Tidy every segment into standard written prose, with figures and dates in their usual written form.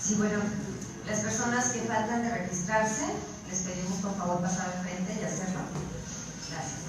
Sí, bueno, las personas que faltan de registrarse, les pedimos por favor pasar al frente y hacerlo. Gracias.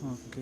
Ok.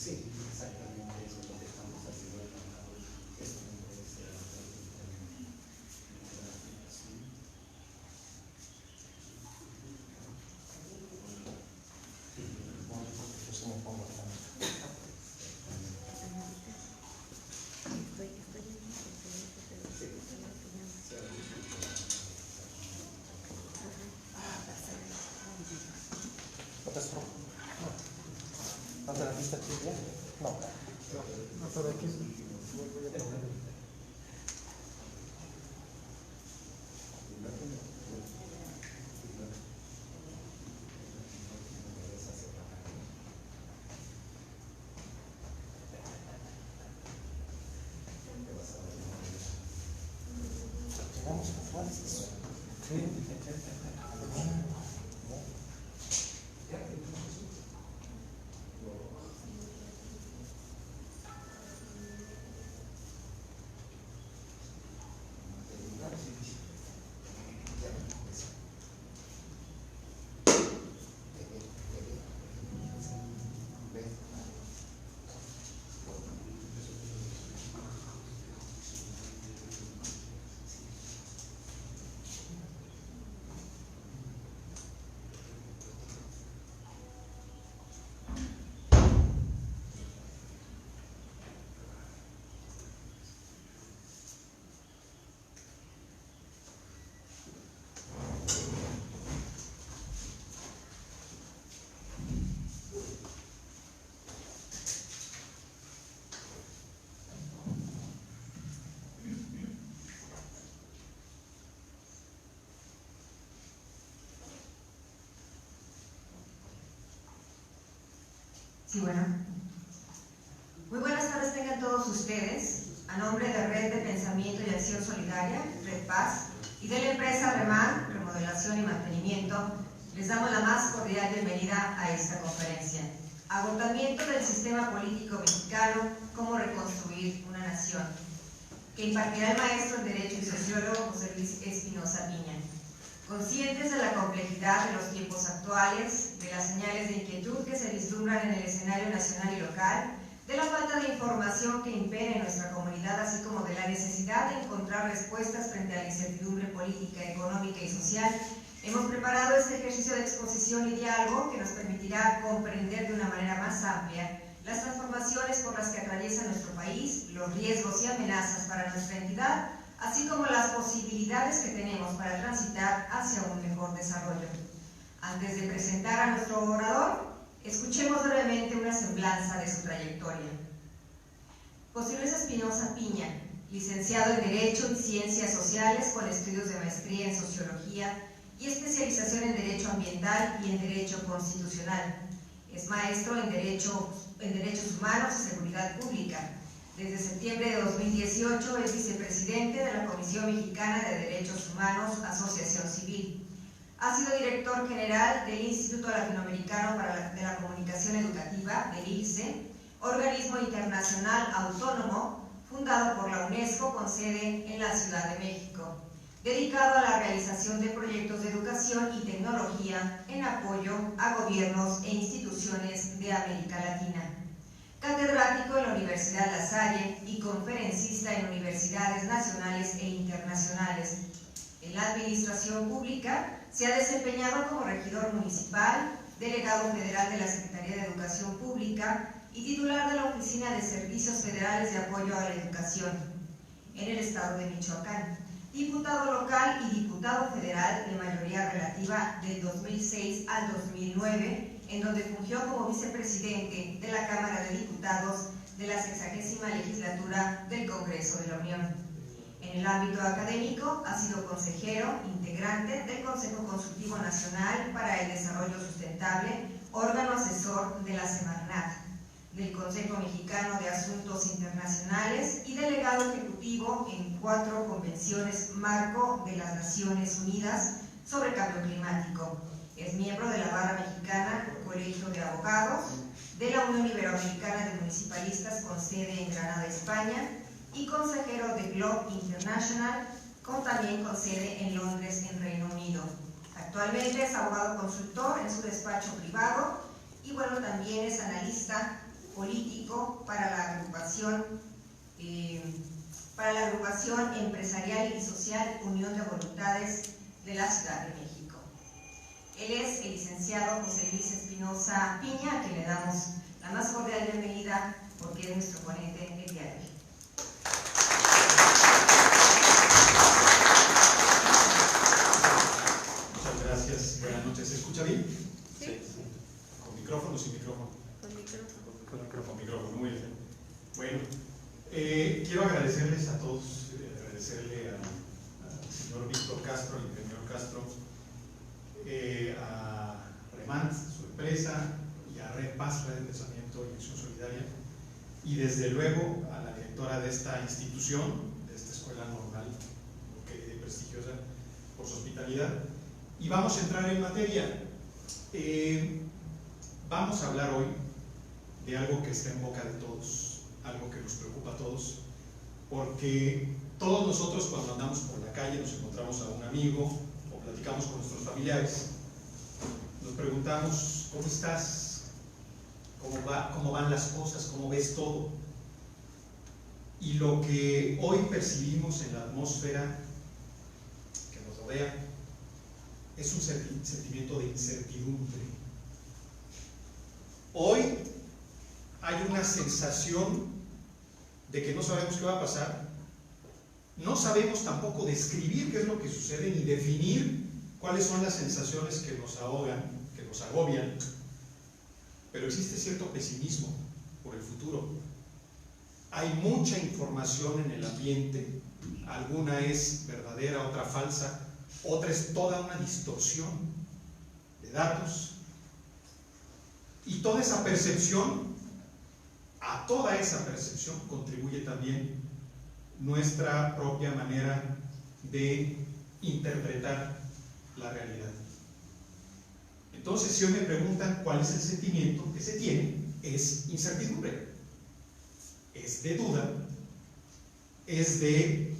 Sí, exactamente eso es lo que estamos haciendo. ¿No te la viste aquí bien? No. No, pero aquí sí. Llegamos a Juárez. Sí, bueno. Muy buenas tardes tengan todos ustedes. A nombre de Red de Pensamiento y Acción Solidaria, Red Paz, y de la empresa REMAN, Remodelación y Mantenimiento, les damos la más cordial bienvenida a esta conferencia. Agotamiento del sistema político mexicano, cómo reconstruir una nación, que impartirá el maestro en Derecho y sociólogo José Luis Espinosa Piña. Conscientes de la complejidad de los tiempos actuales, de las señales de inquietud que se vislumbran en el escenario nacional y local, de la falta de información que impera en nuestra comunidad, así como de la necesidad de encontrar respuestas frente a la incertidumbre política, económica y social, hemos preparado este ejercicio de exposición y diálogo que nos permitirá comprender de una manera más amplia las transformaciones por las que atraviesa nuestro país, los riesgos y amenazas para nuestra entidad, así como las posibilidades que tenemos para transitar hacia un mejor desarrollo. Antes de presentar a nuestro orador, escuchemos brevemente una semblanza de su trayectoria. José Luis Espinosa Piña, licenciado en Derecho y Ciencias Sociales con estudios de maestría en Sociología y especialización en Derecho Ambiental y en Derecho Constitucional. Es maestro en Derechos Humanos y Seguridad Pública. Desde septiembre de 2018 es vicepresidente de la Comisión Mexicana de Derechos Humanos, Asociación Civil. Ha sido director general del Instituto Latinoamericano de la Comunicación Educativa, del ILCE, organismo internacional autónomo fundado por la UNESCO con sede en la Ciudad de México, dedicado a la realización de proyectos de educación y tecnología en apoyo a gobiernos e instituciones de América Latina. Catedrático en la Universidad La Salle y conferencista en universidades nacionales e internacionales. En la administración pública se ha desempeñado como regidor municipal, delegado federal de la Secretaría de Educación Pública y titular de la Oficina de Servicios Federales de Apoyo a la Educación en el estado de Michoacán, diputado local y diputado federal de mayoría relativa del 2006 al 2009, en donde fungió como vicepresidente de la Cámara de Diputados de la 60ª legislatura del Congreso de la Unión. En el ámbito académico ha sido consejero integrante del Consejo Consultivo Nacional para el Desarrollo Sustentable, órgano asesor de la Semarnat, del Consejo Mexicano de Asuntos Internacionales y delegado ejecutivo en 4 convenciones marco de las Naciones Unidas sobre Cambio Climático. Es miembro de la Barra Mexicana, Colegio de Abogados, de la Unión Iberoamericana de Municipalistas con sede en Granada, España, y consejero de Globe International, también con sede en Londres, en Reino Unido. Actualmente es abogado consultor en su despacho privado y bueno, también es analista político para la agrupación empresarial y social Unión de Voluntades de la Ciudad de México. Él es el licenciado José Luis Espinosa Piña, a quien le damos la más cordial bienvenida porque es nuestro ponente el día de hoy. Muchas gracias, buenas noches. ¿Se escucha bien? Sí. ¿Con micrófono o sin micrófono? Con micrófono, muy bien. Bueno, quiero agradecerles a todos, agradecerle al señor Víctor Castro, al ingeniero Castro, a Remant, su empresa, y a Red Paz, Red de Pensamiento y Acción Solidaria, y desde luego a la directora de esta institución, de esta escuela normal, querida y prestigiosa, por su hospitalidad. Y vamos a entrar en materia. Vamos a hablar hoy de algo que está en boca de todos, algo que nos preocupa a todos, porque todos nosotros cuando andamos por la calle nos encontramos a un amigo o platicamos con nuestros familiares, nos preguntamos: ¿cómo estás? ¿Cómo van las cosas? ¿Cómo ves todo? Y lo que hoy percibimos en la atmósfera que nos rodea es un sentimiento de incertidumbre. Hoy hay una sensación de que no sabemos qué va a pasar, no sabemos tampoco describir qué es lo que sucede ni definir cuáles son las sensaciones que nos ahogan, que nos agobian, pero existe cierto pesimismo por el futuro. Hay mucha información en el ambiente, alguna es verdadera, otra falsa, otra es toda una distorsión de datos, y toda esa percepción, a toda esa percepción contribuye también nuestra propia manera de interpretar la realidad. Entonces, si hoy me preguntan cuál es el sentimiento que se tiene, es incertidumbre, es de duda, es de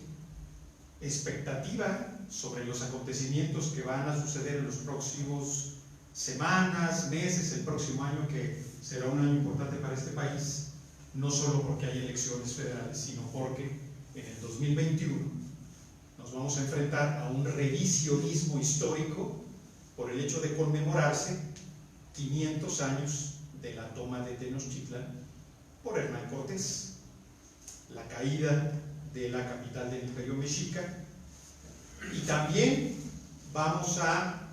expectativa sobre los acontecimientos que van a suceder en los próximos semanas, meses, el próximo año, que será un año importante para este país, no solo porque hay elecciones federales, sino porque en el 2021 nos vamos a enfrentar a un revisionismo histórico por el hecho de conmemorarse 500 años de la toma de Tenochtitlan por Hernán Cortés, la caída de la capital del Imperio Mexica. Y también vamos a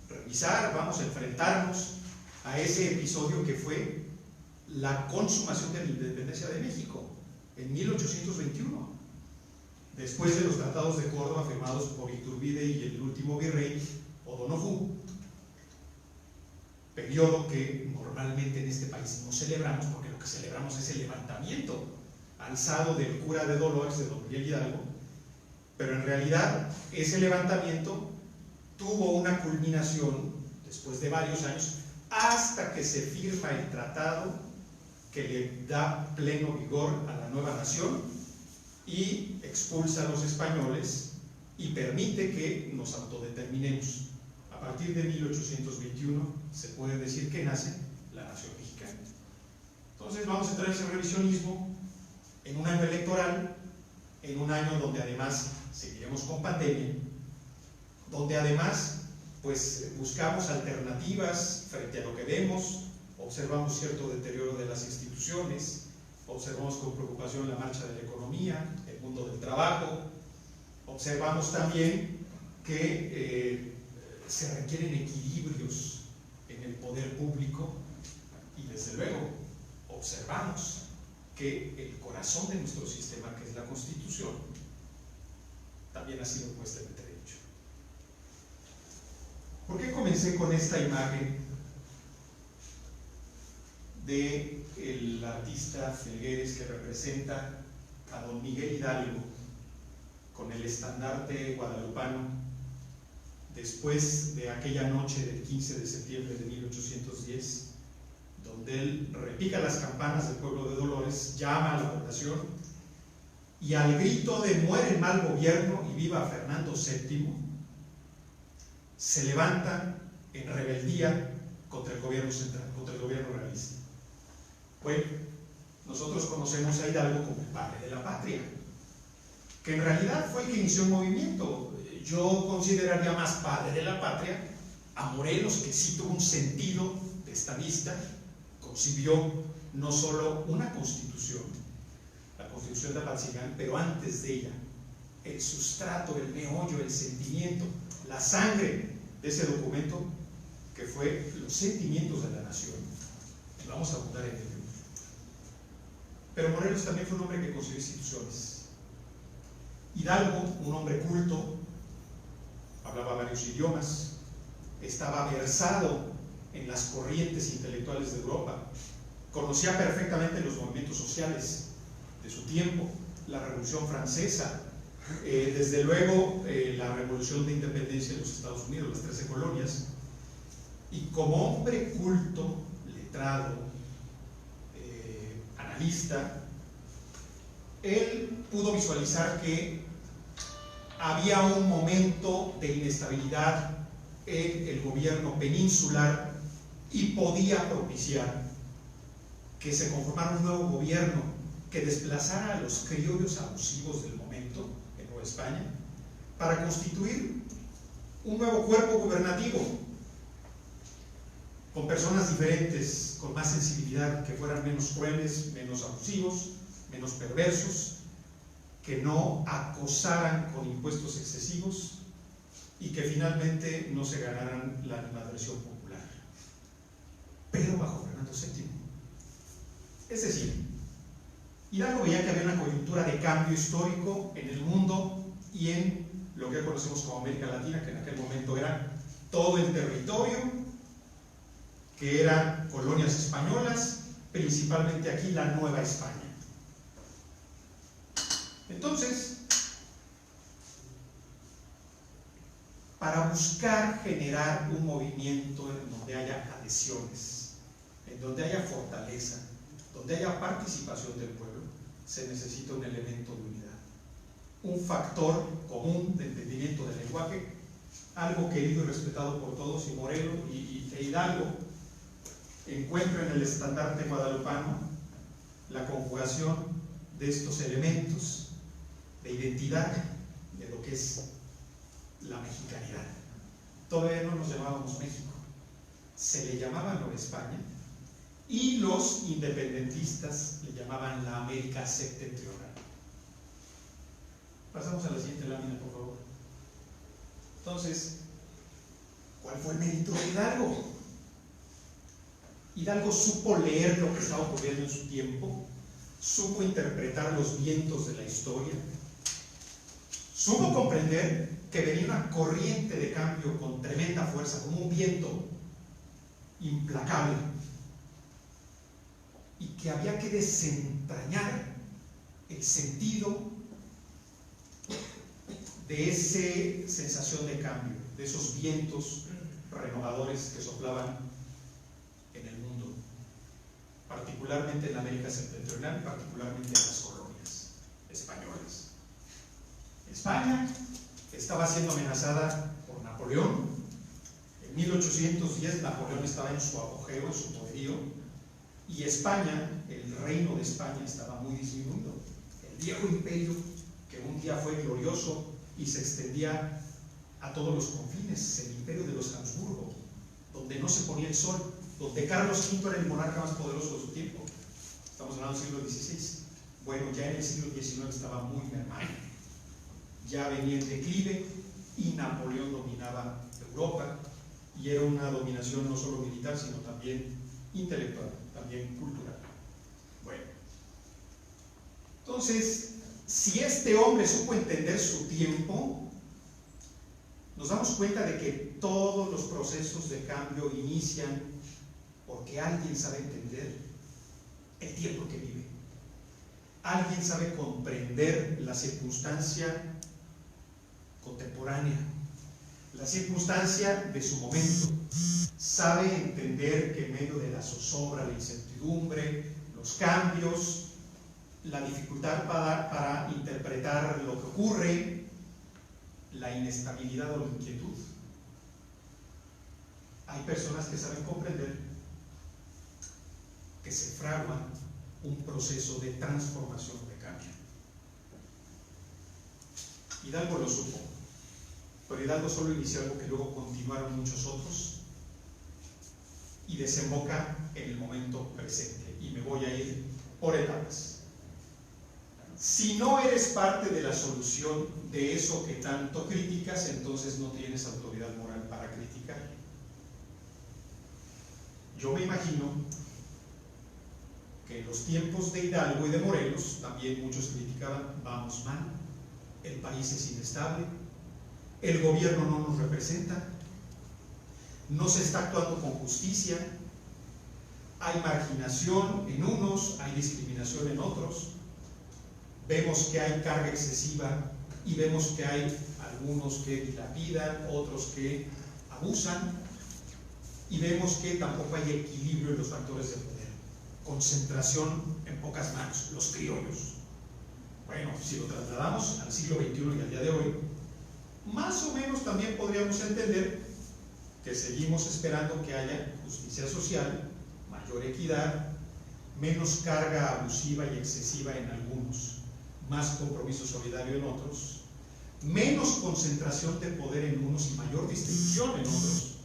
revisar, vamos a enfrentarnos a ese episodio que fue la consumación de la independencia de México en 1821, después de los tratados de Córdoba firmados por Iturbide y el último virrey O'Donoghue, periodo que normalmente en este país no celebramos, porque lo que celebramos es el levantamiento alzado del cura de Dolores, de don Miguel Hidalgo, pero en realidad ese levantamiento tuvo una culminación después de varios años, hasta que se firma el tratado que le da pleno vigor a la nueva nación y expulsa a los españoles y permite que nos autodeterminemos. A partir de 1821 se puede decir que nace la nación mexicana. Entonces vamos a entrar en ese revisionismo en un año electoral, en un año donde además seguiremos con pandemia, donde además pues buscamos alternativas frente a lo que vemos, observamos cierto deterioro de las instituciones, observamos con preocupación la marcha de la economía, el mundo del trabajo, observamos también que se requieren equilibrios en el poder público y desde luego observamos que el corazón de nuestro sistema, que es la Constitución, también ha sido puesta en entredicho. ¿Por qué comencé con esta imagen del artista Felgueres que representa a don Miguel Hidalgo con el estandarte guadalupano después de aquella noche del 15 de septiembre de 1810, donde él repica las campanas del pueblo de Dolores, llama a la población y al grito de muere el mal gobierno y viva Fernando VII, se levanta en rebeldía contra el gobierno central, contra el gobierno realista. Bueno, nosotros conocemos a Hidalgo como el padre de la patria, que en realidad fue el que inició un movimiento. Yo consideraría más padre de la patria a Morelos, que sí tuvo un sentido de estadista, concibió no solo una constitución, la constitución de Apatzingán, pero antes de ella, el sustrato, el meollo, el sentimiento, la sangre de ese documento, que fue los sentimientos de la nación. Y vamos a abundar en ello. Pero Morelos también fue un hombre que concibió instituciones. Hidalgo, un hombre culto, hablaba varios idiomas, estaba versado en las corrientes intelectuales de Europa, conocía perfectamente los movimientos sociales de su tiempo, la Revolución Francesa, desde luego la Revolución de Independencia de los Estados Unidos, las 13 colonias, y como hombre culto, letrado, analista, él pudo visualizar que había un momento de inestabilidad en el gobierno peninsular y podía propiciar que se conformara un nuevo gobierno que desplazara a los criollos abusivos del momento en Nueva España para constituir un nuevo cuerpo gubernativo con personas diferentes, con más sensibilidad, que fueran menos crueles, menos abusivos, menos perversos, que no acosaran con impuestos excesivos y que finalmente no se ganaran la animadversión popular, pero bajo Fernando VII. Es decir, Hidalgo veía que había una coyuntura de cambio histórico en el mundo y en lo que conocemos como América Latina, que en aquel momento era todo el territorio, que eran colonias españolas, principalmente aquí la Nueva España. Entonces, para buscar generar un movimiento en donde haya adhesiones, en donde haya fortaleza, donde haya participación del pueblo, se necesita un elemento de unidad, un factor común de entendimiento del lenguaje, algo querido y respetado por todos, y Morelos e Hidalgo encuentran en el estandarte guadalupano la conjugación de estos elementos de identidad, de lo que es la mexicanidad. Todavía no nos llamábamos México, se le llamaba Nueva España, y los independentistas le llamaban la América Septentrional. lámina, por favor. Entonces, ¿cuál fue el mérito de Hidalgo? Hidalgo supo leer lo que estaba ocurriendo en su tiempo, supo interpretar los vientos de la historia, supo comprender que venía una corriente de cambio con tremenda fuerza, como un viento implacable, y que había que desentrañar el sentido de esa sensación de cambio, de esos vientos renovadores que soplaban en el mundo, particularmente en la América septentrional, particularmente en las colonias españolas. España estaba siendo amenazada por Napoleón. En 1810 Napoleón estaba en su apogeo, en su poderío, y España, el reino de España, estaba muy disminuido. El viejo imperio, que un día fue glorioso y se extendía a todos los confines, el imperio de los Habsburgo, donde no se ponía el sol, donde Carlos V era el monarca más poderoso de su tiempo. Estamos hablando del siglo XVI. Bueno, ya en el siglo XIX estaba muy mermado, ya venía en declive y Napoleón dominaba Europa, y era una dominación no solo militar, sino también intelectual, también cultural. Bueno, entonces, si este hombre supo entender su tiempo, nos damos cuenta de que todos los procesos de cambio inician porque alguien sabe entender el tiempo que vive. Alguien sabe comprender la circunstancia contemporánea, la circunstancia de su momento. Sabe entender que en medio de la zozobra, la incertidumbre, los cambios, la dificultad para interpretar lo que ocurre, la inestabilidad o la inquietud, hay personas que saben comprender que se fragua un proceso de transformación, de cambio. Hidalgo lo supo, pero Hidalgo solo inició algo que luego continuaron muchos otros y desemboca en el momento presente, y me voy a ir por etapas. Si no eres parte de la solución de eso que tanto criticas, entonces no tienes autoridad moral para criticar. Yo me imagino que en los tiempos de Hidalgo y de Morelos también muchos criticaban: vamos mal, el país es inestable, el gobierno no nos representa, no se está actuando con justicia, hay marginación en unos, hay discriminación en otros, vemos que hay carga excesiva y vemos que hay algunos que dilapidan, otros que abusan, y vemos que tampoco hay equilibrio en los factores de poder, concentración en pocas manos, los criollos. Bueno, si lo trasladamos al siglo XXI y al día de hoy, más o menos también podríamos entender que seguimos esperando que haya justicia social, mayor equidad, menos carga abusiva y excesiva en algunos, más compromiso solidario en otros, menos concentración de poder en unos y mayor distribución en otros,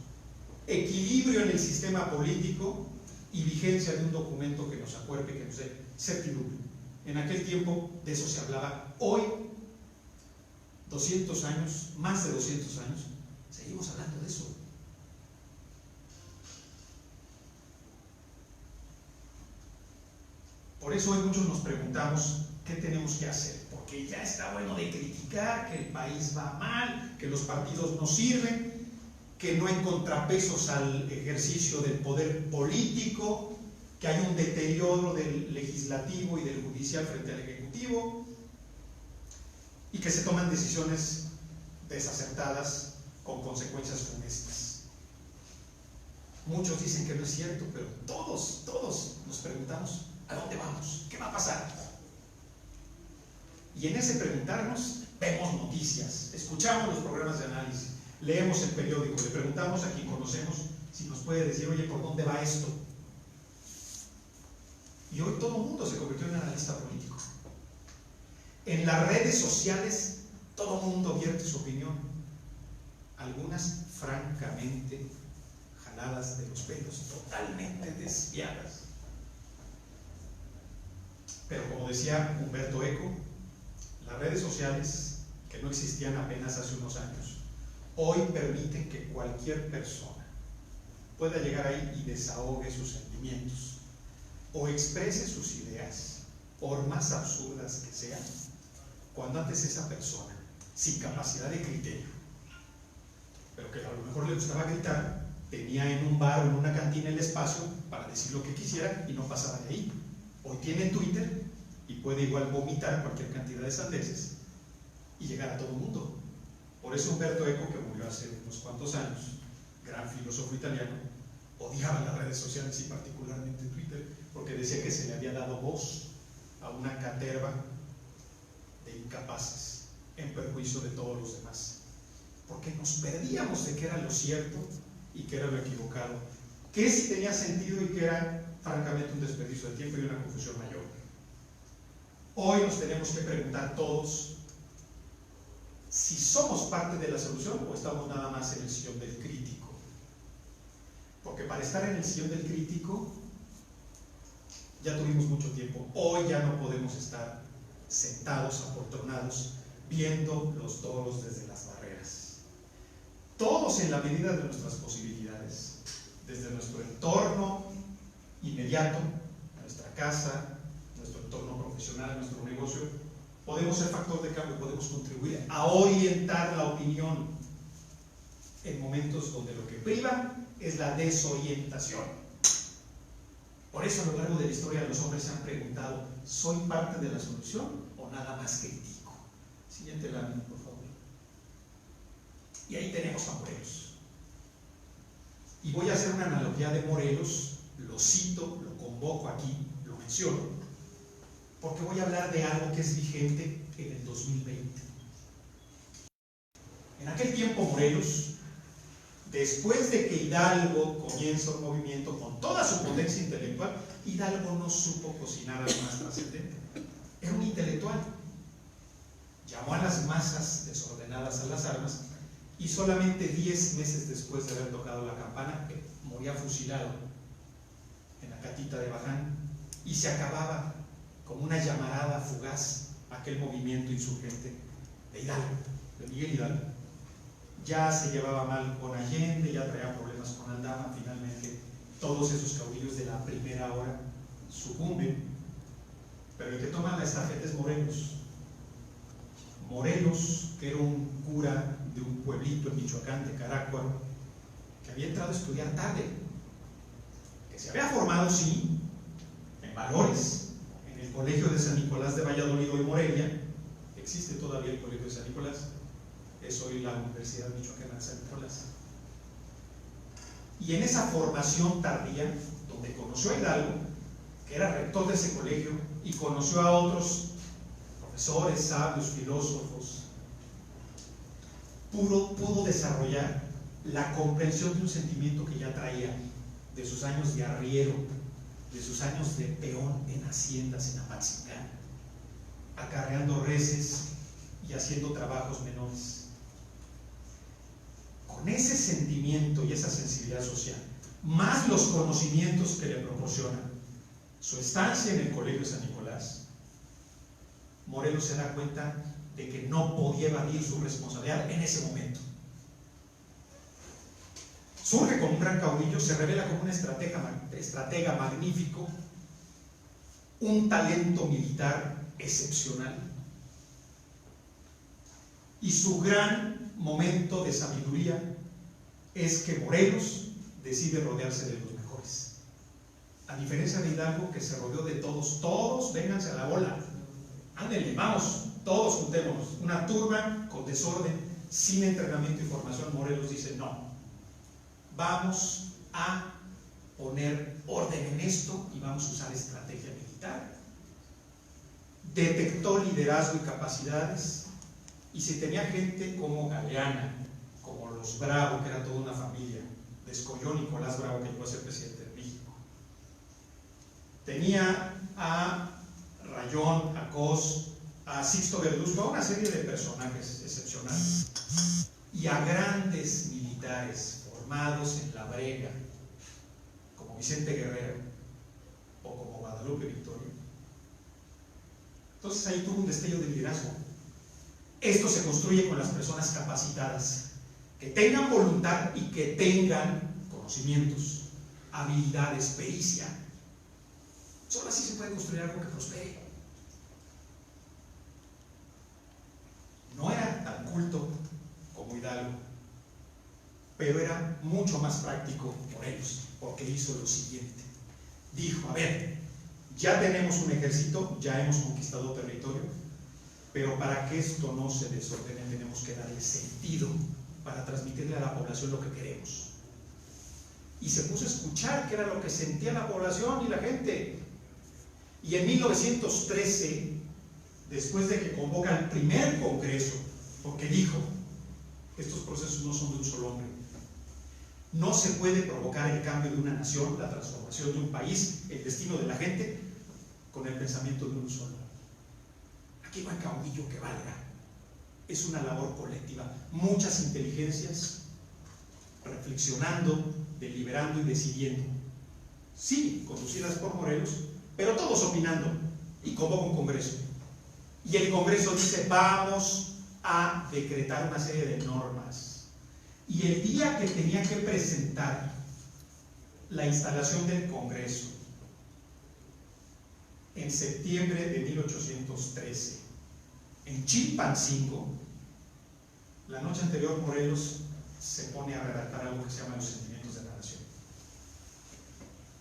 equilibrio en el sistema político y vigencia de un documento que nos acuerde, que nos dé certidumbre. En aquel tiempo de eso se hablaba. Hoy, 200 años, más de 200 años, seguimos hablando de eso. Por eso hoy muchos nos preguntamos qué tenemos que hacer, porque ya está bueno de criticar que el país va mal, que los partidos no sirven, que no hay contrapesos al ejercicio del poder político, que hay un deterioro del legislativo y del judicial frente al ejecutivo, y que se toman decisiones desacertadas con consecuencias funestas. Muchos dicen que no es cierto, pero todos nos preguntamos: ¿a dónde vamos? ¿Qué va a pasar? Y en ese preguntarnos vemos noticias, escuchamos los programas de análisis, leemos el periódico, le preguntamos a quien conocemos si nos puede decir: oye, ¿por dónde va esto? Y hoy todo el mundo se convirtió en analista político. En las redes sociales todo el mundo vierte su opinión, algunas francamente jaladas de los pelos, totalmente desviadas. Pero como decía Humberto Eco, las redes sociales que no existían apenas hace unos años, hoy permiten que cualquier persona pueda llegar ahí y desahogue sus sentimientos o exprese sus ideas, por más absurdas que sean, cuando antes esa persona, sin capacidad de criterio, pero que a lo mejor le gustaba gritar, tenía en un bar o en una cantina el espacio para decir lo que quisiera y no pasaba de ahí. Hoy tiene Twitter y puede igual vomitar cualquier cantidad de sandeces y llegar a todo el mundo. Por eso Umberto Eco, que murió hace unos cuantos años, gran filósofo italiano, odiaba las redes sociales y particularmente Twitter, porque decía que se le había dado voz a una caterva de incapaces en perjuicio de todos los demás, porque nos perdíamos de qué era lo cierto y qué era lo equivocado, qué sí tenía sentido y qué era francamente un desperdicio de tiempo y una confusión mayor. Hoy nos tenemos que preguntar todos si somos parte de la solución o estamos nada más en el sillón del crítico, porque para estar en el sillón del crítico ya tuvimos mucho tiempo. Hoy ya no podemos estar sentados, apoltronados, viendo los toros desde las barreras. Todos, en la medida de nuestras posibilidades, desde nuestro entorno inmediato, nuestra casa, nuestro entorno profesional, nuestro negocio, podemos ser factor de cambio, podemos contribuir a orientar la opinión en momentos donde lo que priva es la desorientación. Por eso a lo largo de la historia los hombres se han preguntado: ¿soy parte de la solución o nada más critico? Siguiente lámina, por favor. Y ahí tenemos a Morelos. Y voy a hacer una analogía de Morelos, lo cito, lo convoco aquí, lo menciono, porque voy a hablar de algo que es vigente en el 2020. En aquel tiempo Morelos, después de que Hidalgo comienza un movimiento con toda su potencia intelectual, Hidalgo no supo cocinar algo más trascendente. Era un intelectual. Llamó a las masas desordenadas a las armas y solamente 10 meses después de haber tocado la campana, moría fusilado en la catita de Baján y se acababa como una llamarada fugaz aquel movimiento insurgente de Hidalgo, de Miguel Hidalgo. Ya se llevaba mal con Allende, ya traía problemas con Aldama. Finalmente todos esos caudillos de la primera hora sucumben, pero el que toma la estafeta es Morelos. Morelos, que era un cura de un pueblito en Michoacán, de Carácuaro, que había entrado a estudiar tarde, que se había formado, sí, en valores, en el Colegio de San Nicolás de Valladolid y Morelia. Existe todavía el Colegio de San Nicolás, es hoy la Universidad Michoacana de San Nicolás. Y en esa formación tardía, donde conoció a Hidalgo, que era rector de ese colegio, y conoció a otros profesores, sabios, filósofos, pudo desarrollar la comprensión de un sentimiento que ya traía de sus años de arriero, de sus años de peón en haciendas en Apatzingán, acarreando reses y haciendo trabajos menores. Con ese sentimiento y esa sensibilidad social, más los conocimientos que le proporciona su estancia en el Colegio de San Nicolás, Morelos se da cuenta de que no podía evadir su responsabilidad en ese momento. Surge como un gran caudillo, se revela como un estratega magnífico, un talento militar excepcional, y su gran momento de sabiduría es que Morelos decide rodearse de los mejores, a diferencia de Hidalgo, que se rodeó de todos vénganse a la bola, ándenle, vamos, todos juntémonos. Una turba con desorden, sin entrenamiento y formación. Morelos dice: no, vamos a poner orden en esto y vamos a usar estrategia militar. Detectó liderazgo y capacidades, y si tenía gente como Galeana, como los Bravo, que era toda una familia, descolló Nicolás Bravo, que llegó a ser presidente de México. Tenía a Rayón, a Cos, a Sixto Verduzco, a una serie de personajes excepcionales, y a grandes militares formados en la brega, como Vicente Guerrero o como Guadalupe Victoria. Entonces ahí tuvo un destello de liderazgo. Esto se construye con las personas capacitadas, que tengan voluntad y que tengan conocimientos, habilidades, pericia. Solo así se puede construir algo que prospere. No era tan culto como Hidalgo, pero era mucho más práctico Morelos, porque hizo lo siguiente. Dijo, a ver, ya tenemos un ejército, ya hemos conquistado territorio, pero para que esto no se desordene tenemos que darle sentido para transmitirle a la población lo que queremos. Y se puso a escuchar qué era lo que sentía la población y la gente. Y en 1913, después de que convoca el primer congreso, porque dijo, estos procesos no son de un solo hombre. No se puede provocar el cambio de una nación, la transformación de un país, el destino de la gente, con el pensamiento de uno solo. Aquí no hay caudillo que valga. Es una labor colectiva. Muchas inteligencias reflexionando, deliberando y decidiendo. Sí, conducidas por Morelos, pero todos opinando. Y convoca un congreso. Y el congreso dice, vamos a decretar una serie de normas. Y el día que tenía que presentar la instalación del congreso, en septiembre de 1813, en Chilpancingo, la noche anterior Morelos se pone a redactar algo que se llama Los Sentimientos de la Nación.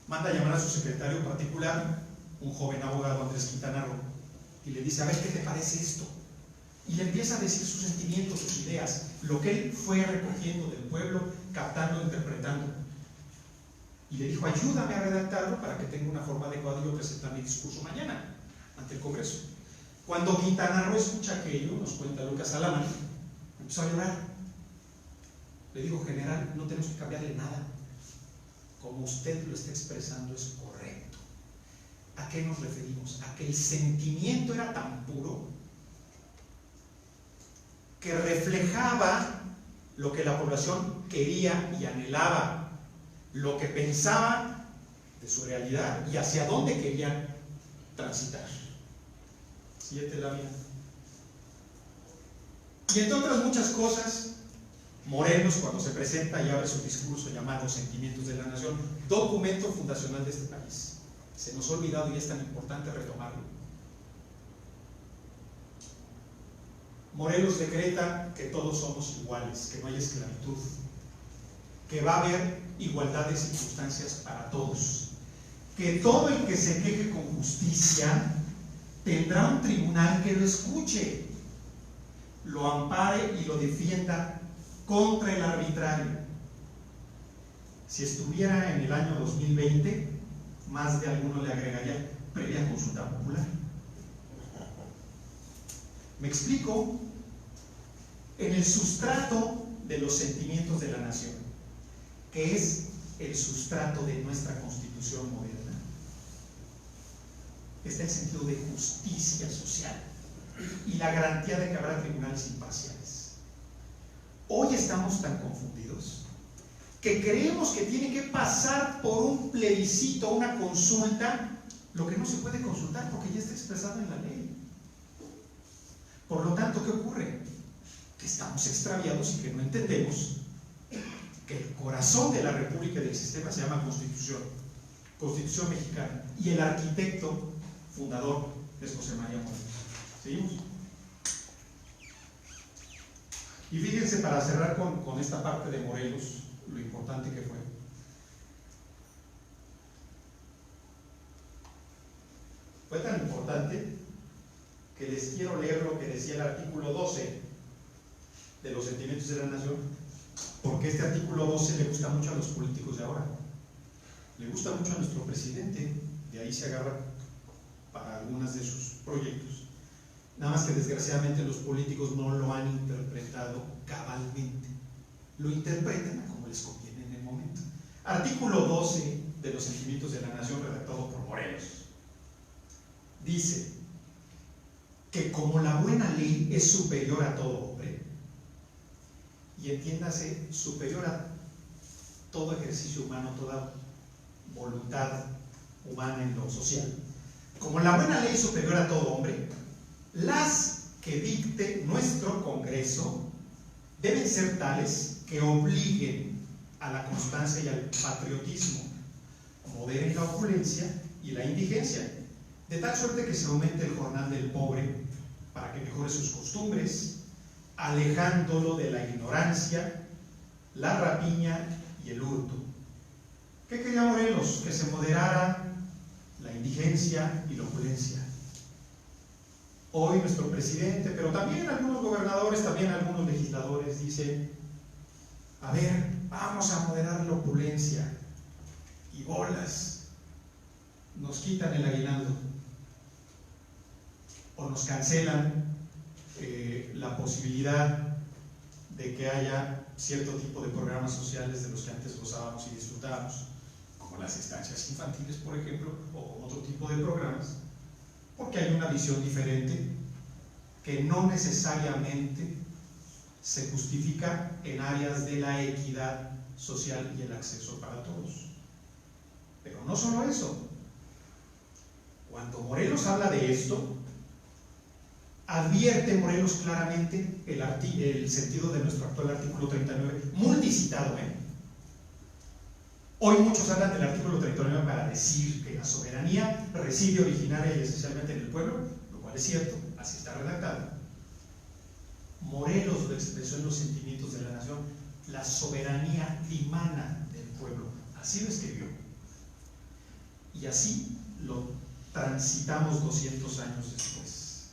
Manda a llamar a su secretario particular, un joven abogado, Andrés Quintana Roo, y le dice, a ver, ¿qué te parece esto? Y le empieza a decir sus sentimientos, sus ideas, lo que él fue recogiendo del pueblo, captando, interpretando. Y le dijo, ayúdame a redactarlo para que tenga una forma adecuada y yo presentar mi discurso mañana ante el Congreso. Cuando Quintana Roo escucha aquello, nos cuenta Lucas Alamán, empezó a llorar. Le digo, general, no tenemos que cambiarle nada. Como usted lo está expresando es correcto. ¿A qué nos referimos? A que el sentimiento era tan puro que reflejaba lo que la población quería y anhelaba, lo que pensaba de su realidad y hacia dónde querían transitar. Siguiente lámina. Y entre otras muchas cosas, Morelos, cuando se presenta y abre su discurso llamado Sentimientos de la Nación, documento fundacional de este país. Se nos ha olvidado y es tan importante retomarlo. Morelos decreta que todos somos iguales, que no hay esclavitud, que va a haber igualdad de circunstancias para todos, que todo el que se queje con justicia tendrá un tribunal que lo escuche, lo ampare y lo defienda contra el arbitrario. Si estuviera en el año 2020, más de alguno le agregaría previa consulta popular. ¿Me explico? En el sustrato de los sentimientos de la nación, que es el sustrato de nuestra Constitución moderna, está el sentido de justicia social y la garantía de que habrá tribunales imparciales. Hoy estamos tan confundidos que creemos que tiene que pasar por un plebiscito, una consulta, lo que no se puede consultar porque ya está expresado en la ley. Por lo tanto, ¿qué ocurre? Que estamos extraviados y que no entendemos que el corazón de la República y del sistema se llama Constitución, Constitución mexicana, y el arquitecto fundador es José María Morelos. ¿Seguimos? Y fíjense, para cerrar con esta parte de Morelos, lo importante que fue. Fue tan importante que les quiero leer lo que decía el artículo 12 de los Sentimientos de la Nación, porque este artículo 12 le gusta mucho a los políticos de ahora, le gusta mucho a nuestro presidente, de ahí se agarra para algunos de sus proyectos, nada más que desgraciadamente los políticos no lo han interpretado cabalmente, lo interpretan como les conviene en el momento. Artículo 12 de los Sentimientos de la Nación, redactado por Morelos, dice que como la buena ley es superior a todo hombre, y entiéndase, superior a todo ejercicio humano, toda voluntad humana en lo social, como la buena ley es superior a todo hombre, las que dicte nuestro Congreso deben ser tales que obliguen a la constancia y al patriotismo, moderen la opulencia y la indigencia, de tal suerte que se aumente el jornal del pobre para que mejore sus costumbres, alejándolo de la ignorancia, la rapiña y el hurto. ¿Qué quería Morelos? Que se moderara la indigencia y la opulencia. Hoy nuestro presidente, pero también algunos gobernadores, también algunos legisladores dicen: a ver, vamos a moderar la opulencia, y bolas, nos quitan el aguinaldo o nos cancelan la posibilidad de que haya cierto tipo de programas sociales de los que antes gozábamos y disfrutábamos, como las estancias infantiles, por ejemplo, o otro tipo de programas, porque hay una visión diferente que no necesariamente se justifica en áreas de la equidad social y el acceso para todos. Pero no solo eso. Cuando Morelos habla de esto, advierte Morelos claramente el sentido de nuestro actual artículo 39, multicitado. Hoy muchos hablan del artículo 39 para decir que la soberanía reside originaria y esencialmente en el pueblo, lo cual es cierto, así está redactado. Morelos lo expresó en los sentimientos de la nación: la soberanía dimana del pueblo, así lo escribió. Y así lo transitamos 200 años después.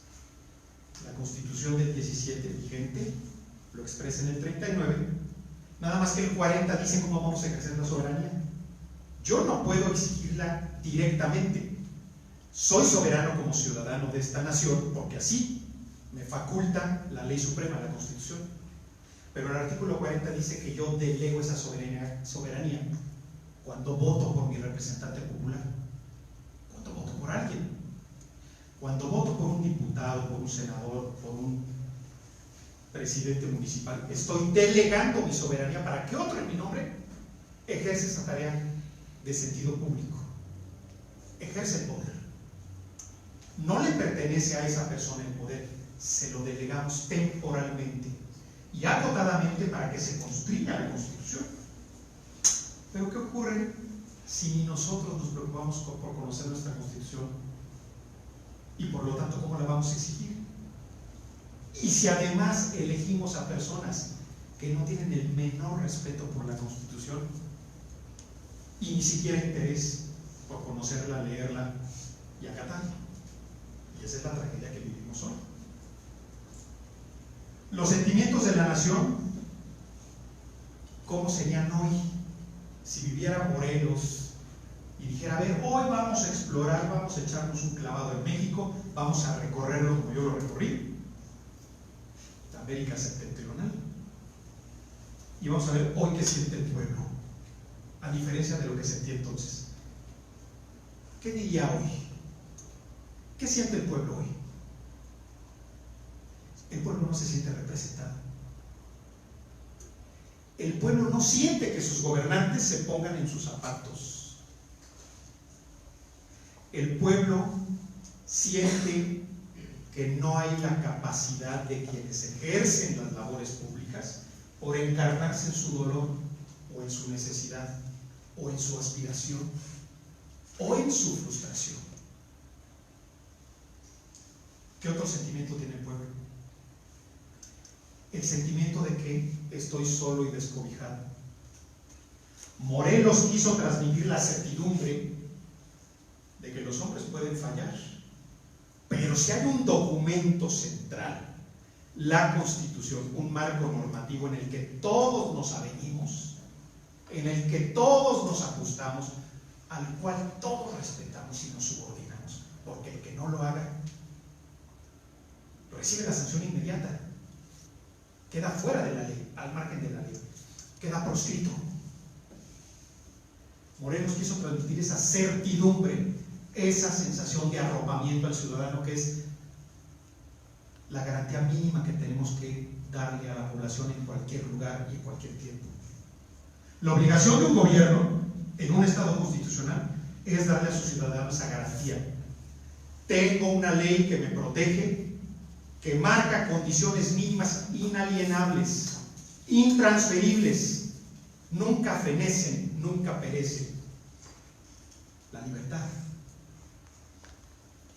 La Constitución del 17 vigente lo expresa en el 39, nada más que el 40 dice cómo vamos a ejercer la soberanía. Yo no puedo exigirla directamente. Soy soberano como ciudadano de esta nación porque así me faculta la ley suprema, la Constitución. Pero el artículo 40 dice que yo delego esa soberanía cuando voto por mi representante popular, cuando voto por alguien. Cuando voto por un diputado, por un senador, por un presidente municipal, estoy delegando mi soberanía para que otro en mi nombre ejerce esa tarea de sentido público. Ejerce el poder. No le pertenece a esa persona el poder, se lo delegamos temporalmente y acotadamente para que se construya la Constitución. Pero ¿qué ocurre si ni nosotros nos preocupamos por conocer nuestra Constitución? Y por lo tanto, ¿cómo la vamos a exigir? Y si además elegimos a personas que no tienen el menor respeto por la Constitución y ni siquiera interés por conocerla, leerla y acatarla. Y esa es la tragedia que vivimos hoy. Los sentimientos de la nación, ¿cómo serían hoy? Si viviera Morelos y dijera: a ver, hoy vamos a explorar, vamos a echarnos un clavado en México, vamos a recorrerlo como yo lo recorrí, de América septentrional, y vamos a ver hoy qué siente el pueblo, a diferencia de lo que sentía entonces. ¿Qué diría hoy? ¿Qué siente el pueblo hoy? El pueblo no se siente representado. El pueblo no siente que sus gobernantes se pongan en sus zapatos. El pueblo siente que no hay la capacidad de quienes ejercen las labores públicas por encarnarse en su dolor o en su necesidad o en su aspiración o en su frustración. ¿Qué otro sentimiento tiene el pueblo? El sentimiento de que estoy solo y descobijado. Morelos quiso transmitir la certidumbre de que los hombres pueden fallar, pero si hay un documento central, la Constitución, un marco normativo en el que todos nos avenimos, en el que todos nos ajustamos, al cual todos respetamos y nos subordinamos, porque el que no lo haga recibe la sanción inmediata, queda fuera de la ley, al margen de la ley, queda proscrito. Morelos quiso transmitir esa certidumbre, esa sensación de arropamiento al ciudadano, que es la garantía mínima que tenemos que darle a la población en cualquier lugar y en cualquier tiempo. La obligación de un gobierno en un Estado constitucional es darle a sus ciudadanos esa garantía. Tengo una ley que me protege, que marca condiciones mínimas inalienables, intransferibles, nunca fenecen, nunca perecen. La libertad,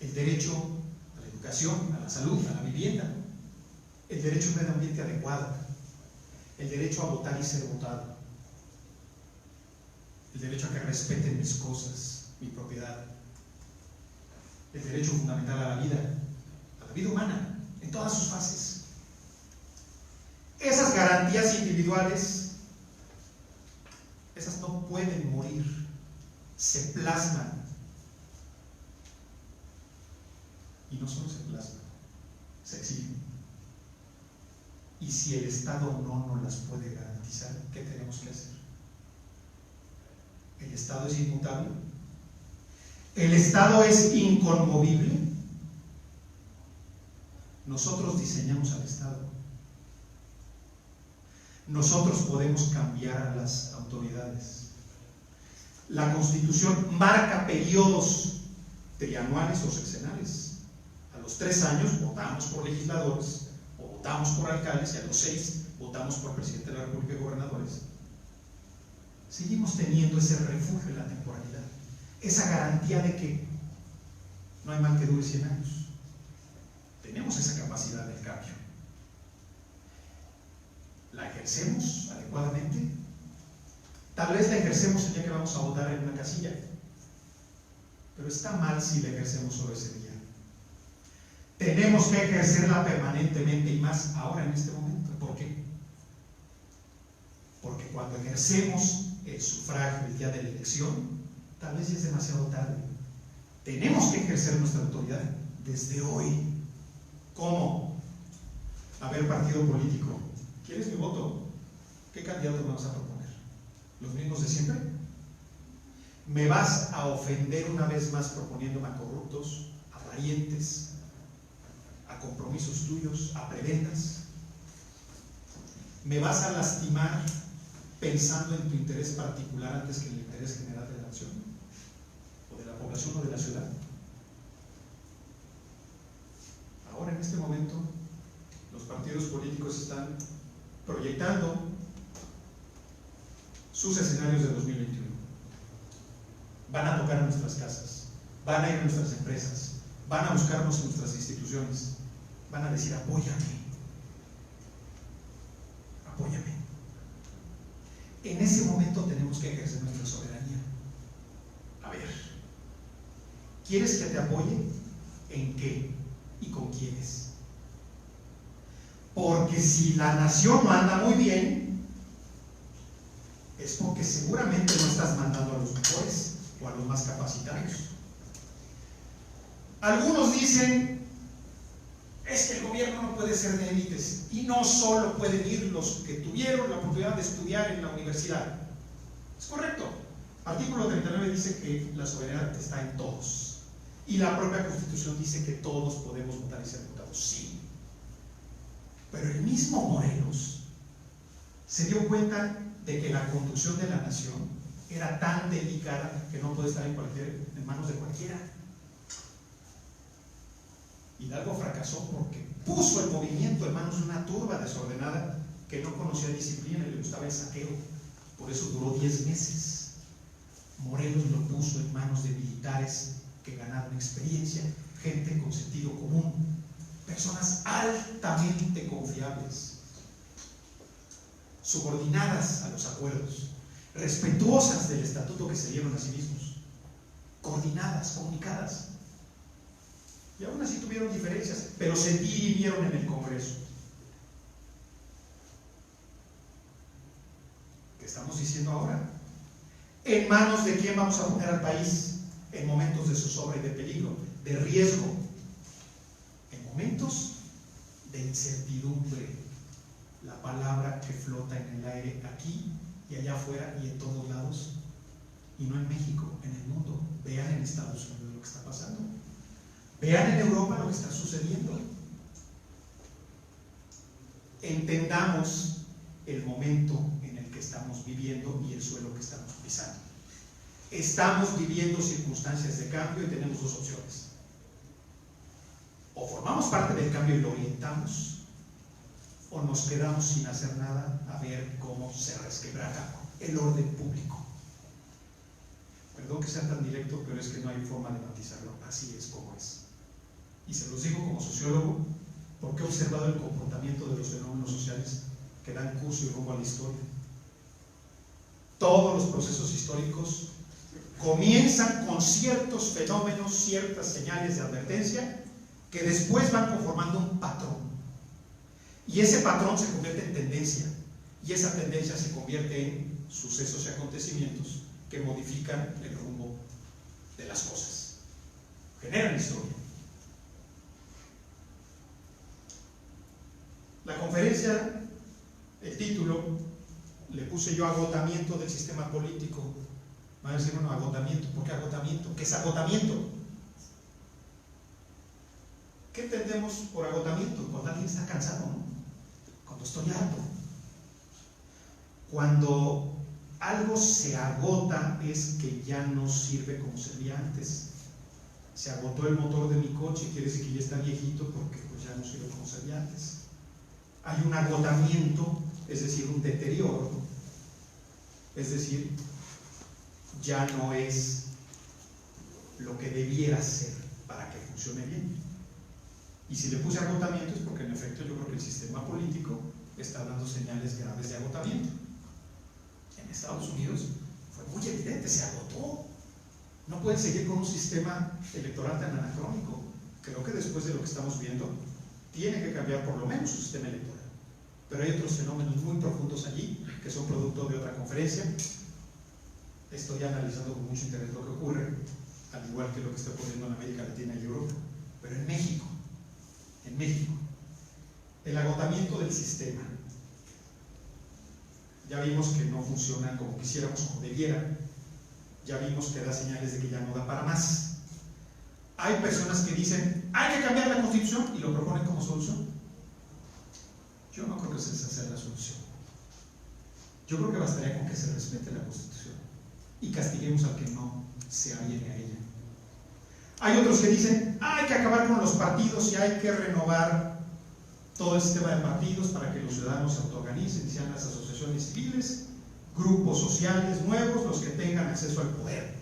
el derecho a la educación, a la salud, a la vivienda, el derecho a un medio ambiente adecuado, el derecho a votar y ser votado, el derecho a que respeten mis cosas, mi propiedad, el derecho fundamental a la vida humana, en todas sus fases. Esas garantías individuales, esas no pueden morir, se plasman. Y no solo se plasman, se exigen. Y si el Estado no nos las puede garantizar, ¿qué tenemos que hacer? ¿El Estado es inmutable? ¿El Estado es inconmovible? Nosotros diseñamos al Estado. Nosotros podemos cambiar a las autoridades. La Constitución marca periodos trianuales o sexenales. A los 3 años votamos por legisladores o votamos por alcaldes, y a los 6 votamos por presidente de la República y gobernadores. Seguimos teniendo ese refugio en la temporalidad, esa garantía de que no hay mal que dure 100 años. Tenemos esa capacidad del cambio. ¿La ejercemos adecuadamente? Tal vez la ejercemos el día que vamos a votar en una casilla, pero está mal si la ejercemos solo ese día. Tenemos que ejercerla permanentemente, y más ahora en este momento. ¿Por qué? Porque cuando ejercemos el sufragio el día de la elección, tal vez ya es demasiado tarde. Tenemos que ejercer nuestra autoridad desde hoy. ¿Cómo? A ver, partido político, ¿quieres mi voto? ¿Qué candidato me vas a proponer? ¿Los mismos de siempre? ¿Me vas a ofender una vez más proponiéndome a corruptos, a parientes, a compromisos tuyos, a prebendas? ¿Me vas a lastimar pensando en tu interés particular antes que en el interés general de la nación, o de la población, o de la ciudad? Ahora, en este momento, los partidos políticos están proyectando sus escenarios de 2021. Van a tocar a nuestras casas, van a ir a nuestras empresas, van a buscarnos en nuestras instituciones, van a decir: apóyame, apóyame. En ese momento tenemos que ejercer nuestra soberanía. A ver, ¿quieres que te apoye? ¿En qué? ¿Y con quiénes? Porque si la nación no anda muy bien, es porque seguramente no estás mandando a los mejores o a los más capacitados. Algunos dicen: es que el gobierno no puede ser de élites, y no solo pueden ir los que tuvieron la oportunidad de estudiar en la universidad. Es correcto. Artículo 39 dice que la soberanía está en todos, y la propia Constitución dice que todos podemos votar y ser votados. Sí, pero el mismo Morelos se dio cuenta de que la conducción de la nación era tan delicada que no puede estar en manos de cualquiera. Hidalgo fracasó porque puso el movimiento en manos de una turba desordenada que no conocía disciplina y le gustaba el saqueo. Por eso duró 10 meses. Morelos lo puso en manos de militares que ganaron experiencia, gente con sentido común, personas altamente confiables, subordinadas a los acuerdos, respetuosas del estatuto que se dieron a sí mismos, coordinadas, comunicadas. Y aún así tuvieron diferencias, pero se dividieron en el Congreso. ¿Qué estamos diciendo ahora? ¿En manos de quién vamos a poner al país en momentos de zozobra y de peligro, de riesgo? En momentos de incertidumbre, la palabra que flota en el aire aquí y allá afuera y en todos lados, y no en México, en el mundo. Vean en Estados Unidos lo que está pasando. Vean en Europa lo que está sucediendo. Entendamos el momento en el que estamos viviendo y el suelo que estamos pisando. Estamos viviendo circunstancias de cambio y tenemos dos opciones: O formamos parte del cambio y lo orientamos, o nos quedamos sin hacer nada a ver cómo se resquebraja el orden público. Perdón que sea tan directo, pero es que no hay forma de matizarlo. Así es como es. Y se los digo como sociólogo, porque he observado el comportamiento de los fenómenos sociales que dan curso y rumbo a la historia. Todos los procesos históricos comienzan con ciertos fenómenos, ciertas señales de advertencia, que después van conformando un patrón. Y ese patrón se convierte en tendencia, y esa tendencia se convierte en sucesos y acontecimientos que modifican el rumbo de las cosas, generan historia. La conferencia, el título, le puse yo agotamiento del sistema político. Van a decir, bueno, agotamiento, ¿por qué agotamiento? ¿Qué es agotamiento? ¿Qué entendemos por agotamiento? Cuando alguien está cansado, ¿no? Cuando estoy harto. Cuando algo se agota es que ya no sirve como servía antes. Se agotó el motor de mi coche, quiere decir que ya está viejito porque pues ya no sirve como servía antes. Hay un agotamiento, es decir, un deterioro, es decir, ya no es lo que debiera ser para que funcione bien. Y si le puse agotamiento es porque en efecto yo creo que el sistema político está dando señales graves de agotamiento. En Estados Unidos fue muy evidente, se agotó. No pueden seguir con un sistema electoral tan anacrónico. Creo que después de lo que estamos viendo, tiene que cambiar por lo menos su sistema electoral. Pero hay otros fenómenos muy profundos allí, que son producto de otra conferencia. Estoy analizando con mucho interés lo que ocurre, al igual que lo que está ocurriendo en América Latina y Europa. Pero en México, el agotamiento del sistema. Ya vimos que no funciona como quisiéramos, como debiera. Ya vimos que da señales de que ya no da para más. Hay personas que dicen, hay que cambiar la Constitución y lo proponen como solución. Yo no creo que esa sea la solución. Yo creo que bastaría con que se respete la Constitución y castiguemos al que no se aviene a ella. Hay otros que dicen, hay que acabar con los partidos y hay que renovar todo el sistema de partidos para que los ciudadanos se autoorganicen y sean las asociaciones civiles, grupos sociales nuevos los que tengan acceso al poder.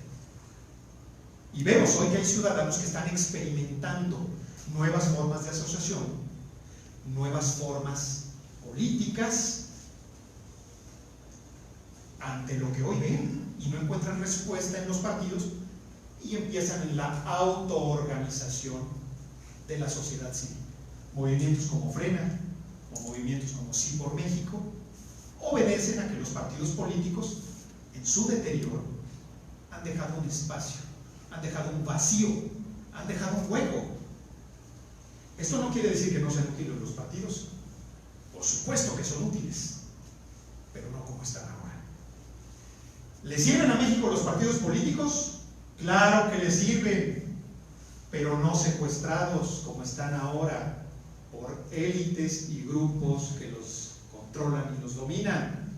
Y vemos hoy que hay ciudadanos que están experimentando nuevas formas de asociación, nuevas formas políticas ante lo que hoy ven y no encuentran respuesta en los partidos y empiezan en la autoorganización de la sociedad civil. Movimientos como Frena o movimientos como Sí por México obedecen a que los partidos políticos en su deterioro han dejado un espacio, han dejado un vacío, han dejado un hueco. Esto no quiere decir que no sean útiles los partidos, por supuesto que son útiles, pero no como están ahora. ¿Le sirven a México los partidos políticos? Claro que le sirven, pero no secuestrados como están ahora por élites y grupos que los controlan y los dominan.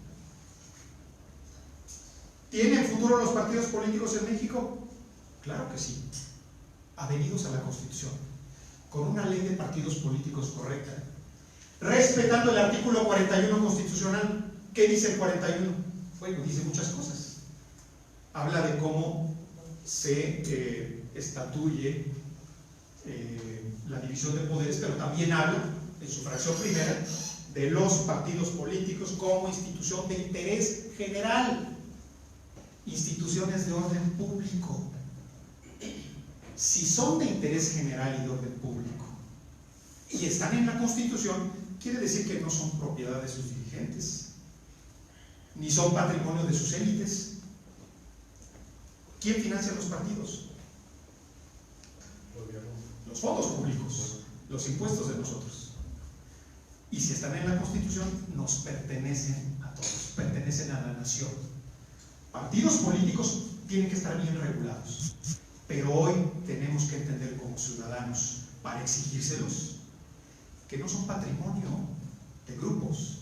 ¿Tienen futuro los partidos políticos en México? Claro que sí, adheridos a la Constitución, con una ley de partidos políticos correcta, respetando el artículo 41 constitucional. ¿Qué dice el 41? Bueno, dice muchas cosas. Habla de cómo se estatuye la división de poderes, pero también habla, en su fracción primera, de los partidos políticos como institución de interés general, instituciones de orden público. Si son de interés general y de orden público y están en la Constitución, quiere decir que no son propiedad de sus dirigentes, ni son patrimonio de sus élites. ¿Quién financia los partidos? Los fondos públicos, los impuestos de nosotros. Y si están en la Constitución, nos pertenecen a todos, pertenecen a la nación. Partidos políticos tienen que estar bien regulados, pero hoy tenemos que entender como ciudadanos, para exigírselos, que no son patrimonio de grupos,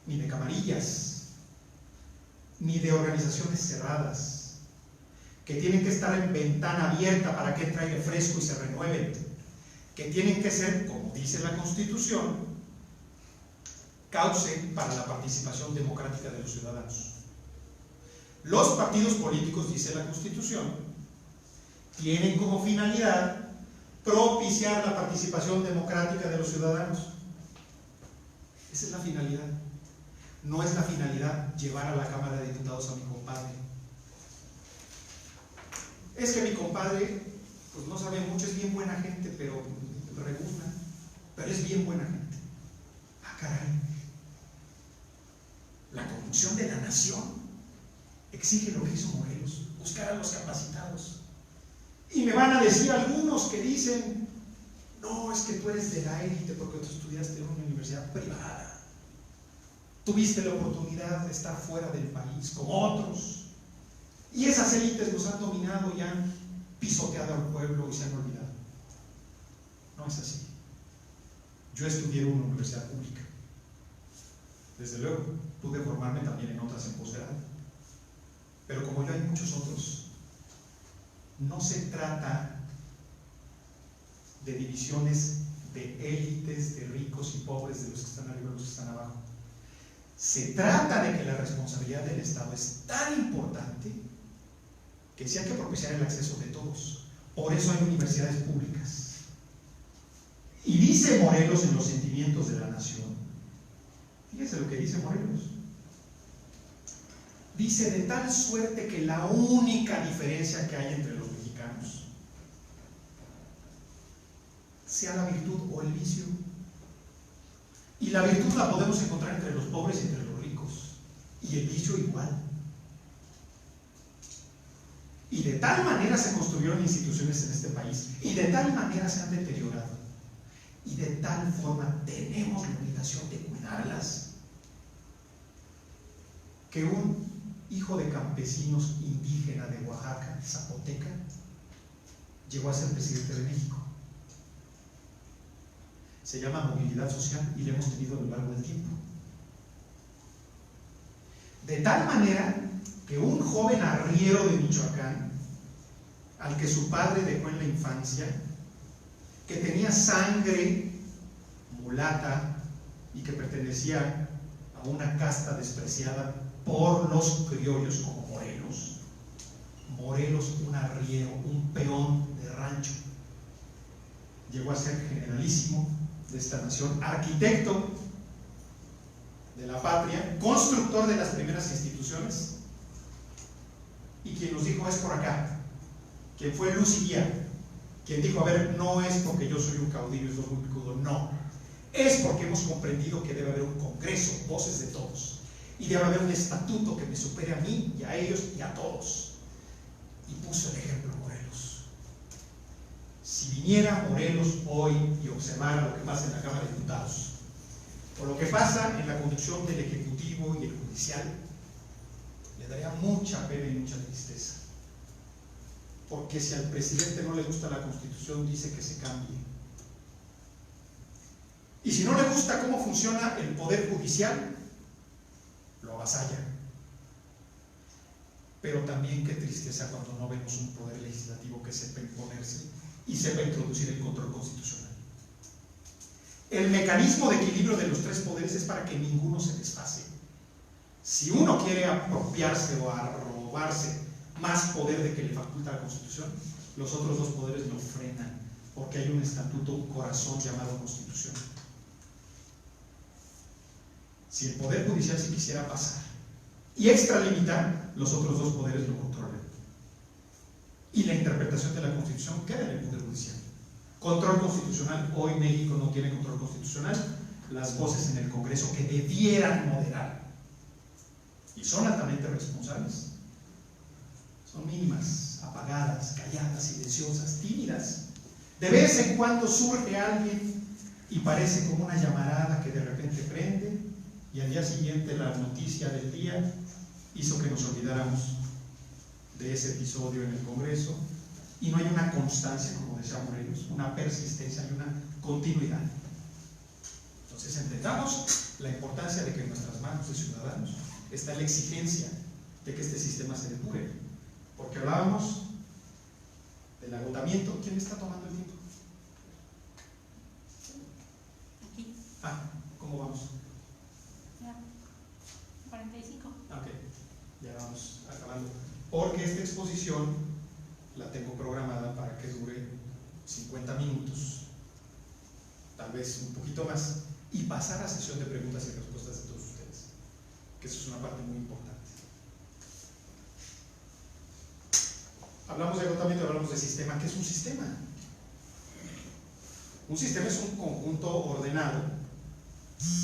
ni de camarillas, ni de organizaciones cerradas, que tienen que estar en ventana abierta para que entre aire fresco y se renueven, que tienen que ser, como dice la Constitución, cauce para la participación democrática de los ciudadanos. Los partidos políticos, dice la Constitución, tienen como finalidad propiciar la participación democrática de los ciudadanos. Esa es la finalidad. No es la finalidad llevar a la Cámara de Diputados a mi compadre. Es que mi compadre, pues no sabe mucho, es bien buena gente, pero rebuzna, pero es bien buena gente. Ah, caray. La corrupción de la nación exige lo que hizo Morelos, buscar a los capacitados. Y me van a decir algunos que dicen, no, es que tú eres de la élite porque tú estudiaste en una universidad privada. Tuviste la oportunidad de estar fuera del país, como otros. Y esas élites nos han dominado y han pisoteado al pueblo y se han olvidado. No es así. Yo estudié en una universidad pública. Desde luego, pude formarme también en otras en posgrado. Pero como yo hay muchos otros, no se trata de divisiones de élites, de ricos y pobres, de los que están arriba y los que están abajo. Se trata de que la responsabilidad del Estado es tan importante que sí hay que propiciar el acceso de todos. Por eso hay universidades públicas. Y dice Morelos en Los Sentimientos de la Nación, fíjese lo que dice Morelos. Dice, de tal suerte que la única diferencia que hay entre los mexicanos sea la virtud o el vicio. Y la virtud la podemos encontrar entre los pobres y entre los ricos. Y el vicio igual. Y de tal manera se construyeron instituciones en este país, y de tal manera se han deteriorado, y de tal forma tenemos la obligación de cuidarlas, que un hijo de campesinos indígena de Oaxaca, Zapoteca, llegó a ser presidente de México. Se llama movilidad social y la hemos tenido a lo largo del tiempo. De tal manera que un joven arriero de Michoacán, al que su padre dejó en la infancia, que tenía sangre mulata y que pertenecía a una casta despreciada por los criollos como Morelos. Morelos, un arriero, un peón de rancho, llegó a ser generalísimo de esta nación, arquitecto de la patria, constructor de las primeras instituciones, y quien nos dijo es por acá, quien fue luz y guía, quien dijo, a ver, no es porque yo soy un caudillo y soy muy picudo, no, es porque hemos comprendido que debe haber un congreso, voces de todos, y debe haber un estatuto que me supere a mí y a ellos y a todos. Y puso el ejemplo Morelos. Si viniera Morelos hoy y observara lo que pasa en la Cámara de Diputados, o lo que pasa en la conducción del Ejecutivo y el Judicial, le daría mucha pena y mucha tristeza. Porque si al presidente no le gusta la Constitución, dice que se cambie. Y si no le gusta cómo funciona el Poder Judicial, lo avasalla. Pero también qué tristeza cuando no vemos un poder legislativo que sepa imponerse y sepa introducir el control constitucional. El mecanismo de equilibrio de los tres poderes es para que ninguno se desfase. Si uno quiere apropiarse o arrogarse más poder de que le faculta la Constitución, los otros dos poderes lo frenan, porque hay un estatuto, un corazón llamado Constitución. Si el Poder Judicial se quisiera pasar y extralimitar, los otros dos poderes lo controlan. Y la interpretación de la Constitución queda en el Poder Judicial. Control constitucional, hoy México no tiene control constitucional. Las voces en el Congreso que debieran moderar y son altamente responsables son mínimas, apagadas, calladas, silenciosas, tímidas. De vez en cuando surge alguien y parece como una llamarada que de repente prende, y al día siguiente la noticia del día hizo que nos olvidáramos de ese episodio en el Congreso, y no hay una constancia, como decía Morelos, una persistencia y una continuidad. Entonces entendamos la importancia de que en nuestras manos de ciudadanos está la exigencia de que este sistema se depure, porque hablábamos del agotamiento. ¿Quién está tomando el tiempo? ¿Cómo vamos? Ya, 45. Ok, ya vamos acabando. Porque esta exposición la tengo programada para que dure 50 minutos, tal vez un poquito más, y pasar a sesión de preguntas y respuestas de todos ustedes, que eso es una parte muy importante. Hablamos de agotamiento, hablamos de sistema. ¿Qué es un sistema? Un sistema es un conjunto ordenado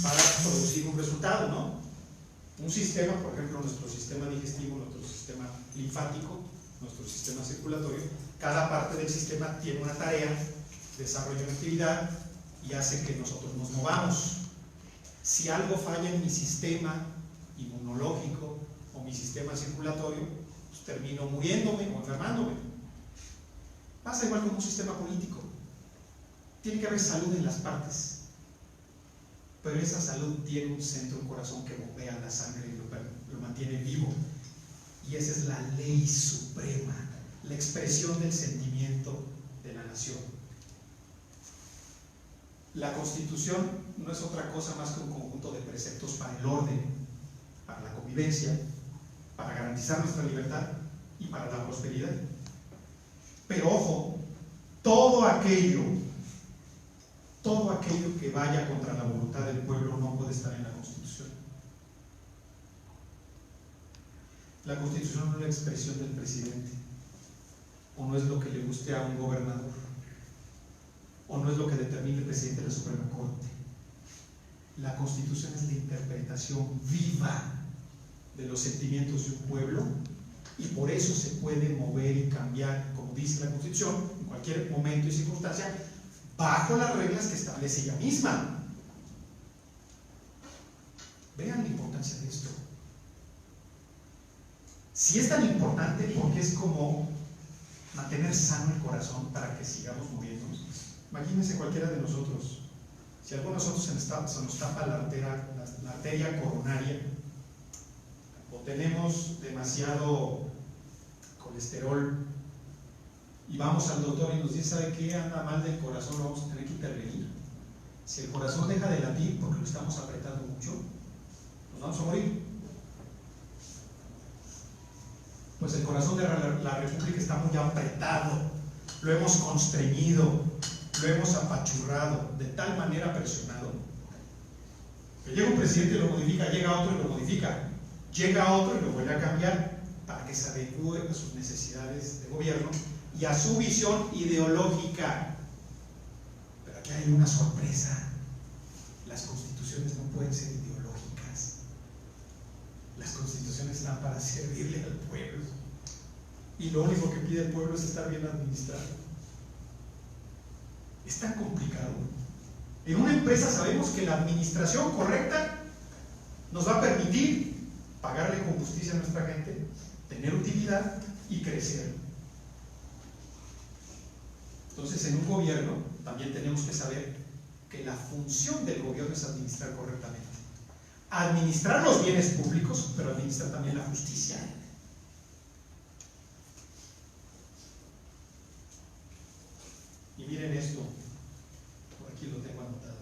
para producir un resultado, ¿no? Un sistema, por ejemplo, nuestro sistema digestivo, nuestro sistema linfático, nuestro sistema circulatorio, cada parte del sistema tiene una tarea, desarrolla una actividad y hace que nosotros nos movamos. Si algo falla en mi sistema inmunológico o mi sistema circulatorio, pues termino muriéndome o enfermándome. Pasa igual con un sistema político. Tiene que haber salud en las partes, pero esa salud tiene un centro, un corazón que bombea la sangre y lo mantiene vivo. Y esa es la ley suprema, la expresión del sentimiento de la nación. La Constitución no es otra cosa más que un conjunto de preceptos para el orden, para la convivencia, para garantizar nuestra libertad y para la prosperidad. Pero ojo, todo aquello que vaya contra la voluntad del pueblo no puede estar en la Constitución. La Constitución no es la expresión del presidente, o no es lo que le guste a un gobernador, o no es lo que determine el presidente de la Suprema Corte. La Constitución es la interpretación viva de los sentimientos de un pueblo, y por eso se puede mover y cambiar, como dice la Constitución, en cualquier momento y circunstancia, bajo las reglas que establece ella misma. Vean la importancia de esto. Si es tan importante, porque es como mantener sano el corazón para que sigamos moviéndonos. Imagínense cualquiera de nosotros, si a alguno de nosotros se nos tapa la arteria coronaria, o tenemos demasiado colesterol y vamos al doctor y nos dice, ¿sabe qué? Anda mal del corazón, lo vamos a tener que intervenir. Si el corazón deja de latir porque lo estamos apretando mucho, nos vamos a morir. Pues el corazón de la República está muy apretado, lo hemos constreñido, lo hemos apachurrado, de tal manera presionado, que llega un presidente y lo modifica, llega otro y lo modifica, llega otro y lo vuelve a cambiar para que se adecue a sus necesidades de gobierno y a su visión ideológica. Pero aquí hay una sorpresa: las constituciones no pueden ser ideológicas. Las constituciones están para servirle al pueblo, y lo único que pide el pueblo es estar bien administrado. Es tan complicado. En una empresa sabemos que la administración correcta nos va a permitir pagarle con justicia a nuestra gente, tener utilidad y crecer. Entonces, en un gobierno también tenemos que saber que la función del gobierno es administrar correctamente. Administrar los bienes públicos, pero administrar también la justicia. Y miren esto, por aquí lo tengo anotado.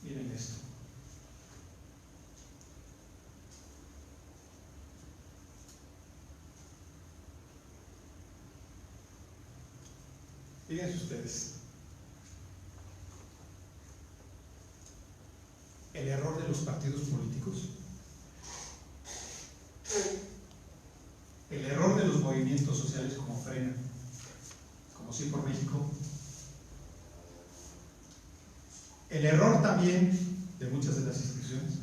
Miren esto. Fíjense ustedes, el error de los partidos políticos, el error de los movimientos sociales como Frena, como Sí por México, el error también de muchas de las instituciones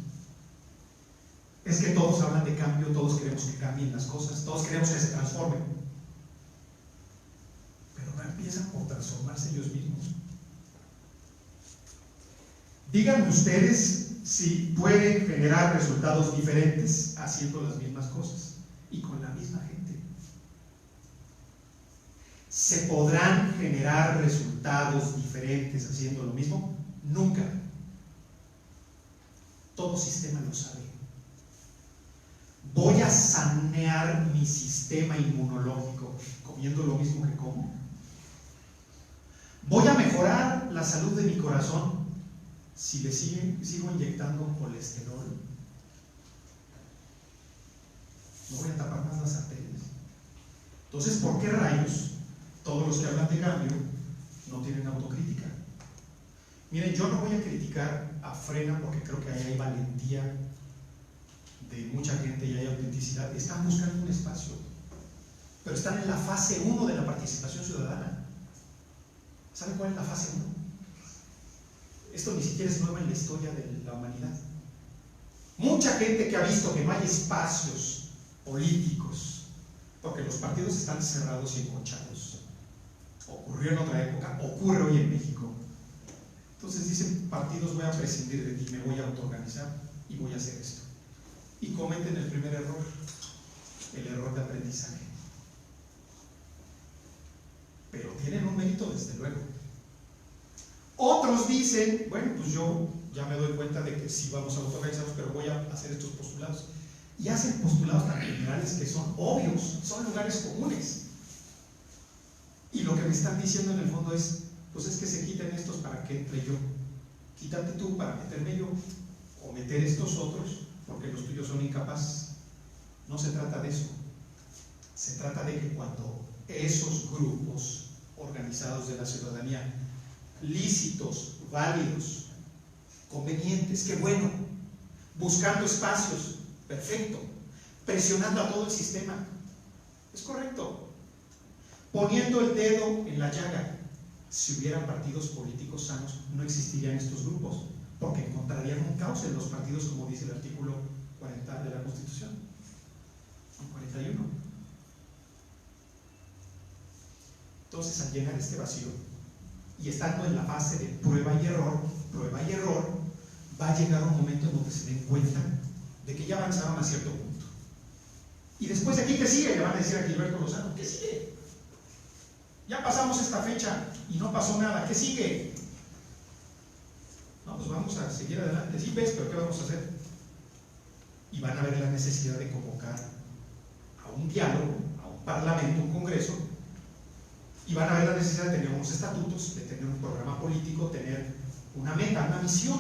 es que todos hablan de cambio, todos queremos que cambien las cosas, todos queremos que se transformen, pero no empiezan por transformarse ellos mismos. Díganme ustedes si pueden generar resultados diferentes haciendo las mismas cosas y con la misma gente. ¿Se podrán generar resultados diferentes haciendo lo mismo? Nunca. Todo sistema lo sabe. ¿Voy a sanear mi sistema inmunológico comiendo lo mismo que como? ¿Voy la salud de mi corazón si le sigo inyectando colesterol? No voy a tapar más las arterias. Entonces, ¿por qué rayos todos los que hablan de cambio no tienen autocrítica? Miren, yo no voy a criticar a Frena porque creo que ahí hay valentía de mucha gente y hay autenticidad. Están buscando un espacio, pero están en la fase 1 de la participación ciudadana. ¿Saben cuál es la fase 1? Esto ni siquiera es nuevo en la historia de la humanidad. Mucha gente que ha visto que no hay espacios políticos, porque los partidos están cerrados y enconchados. Ocurrió en otra época, ocurre hoy en México. Entonces dicen, partidos, voy a prescindir de ti, me voy a autoorganizar y voy a hacer esto. Y cometen el primer error, el error de aprendizaje. Pero tienen un mérito desde luego. Otros dicen, bueno, pues yo ya me doy cuenta de que sí vamos a autoorganizarnos, pero voy a hacer estos postulados. Y hacen postulados tan generales que son obvios, son lugares comunes. Y lo que me están diciendo en el fondo es, pues es que se quiten estos para que entre yo. Quítate tú para meterme yo, o meter estos otros, porque los tuyos son incapaces. No se trata de eso. Se trata de que cuando esos grupos organizados de la ciudadanía, lícitos, válidos, convenientes, qué bueno, buscando espacios, perfecto, presionando a todo el sistema, es correcto, poniendo el dedo en la llaga. Si hubieran partidos políticos sanos, no existirían estos grupos, porque encontrarían un caos en los partidos, como dice el artículo 40 de la Constitución, el 41. Entonces, al llenar este vacío y estando en la fase de prueba y error, va a llegar un momento en donde se den cuenta de que ya avanzaron a cierto punto. Y después de aquí, ¿qué sigue? Le van a decir a Gilberto Lozano, ¿qué sigue? Ya pasamos esta fecha y no pasó nada, ¿qué sigue? No, pues vamos a seguir adelante. Sí, ves, pero ¿qué vamos a hacer? Y van a ver la necesidad de convocar a un diálogo, a un parlamento, un congreso, y van a ver la necesidad de tener unos estatutos, de tener un programa político, tener una meta, una misión.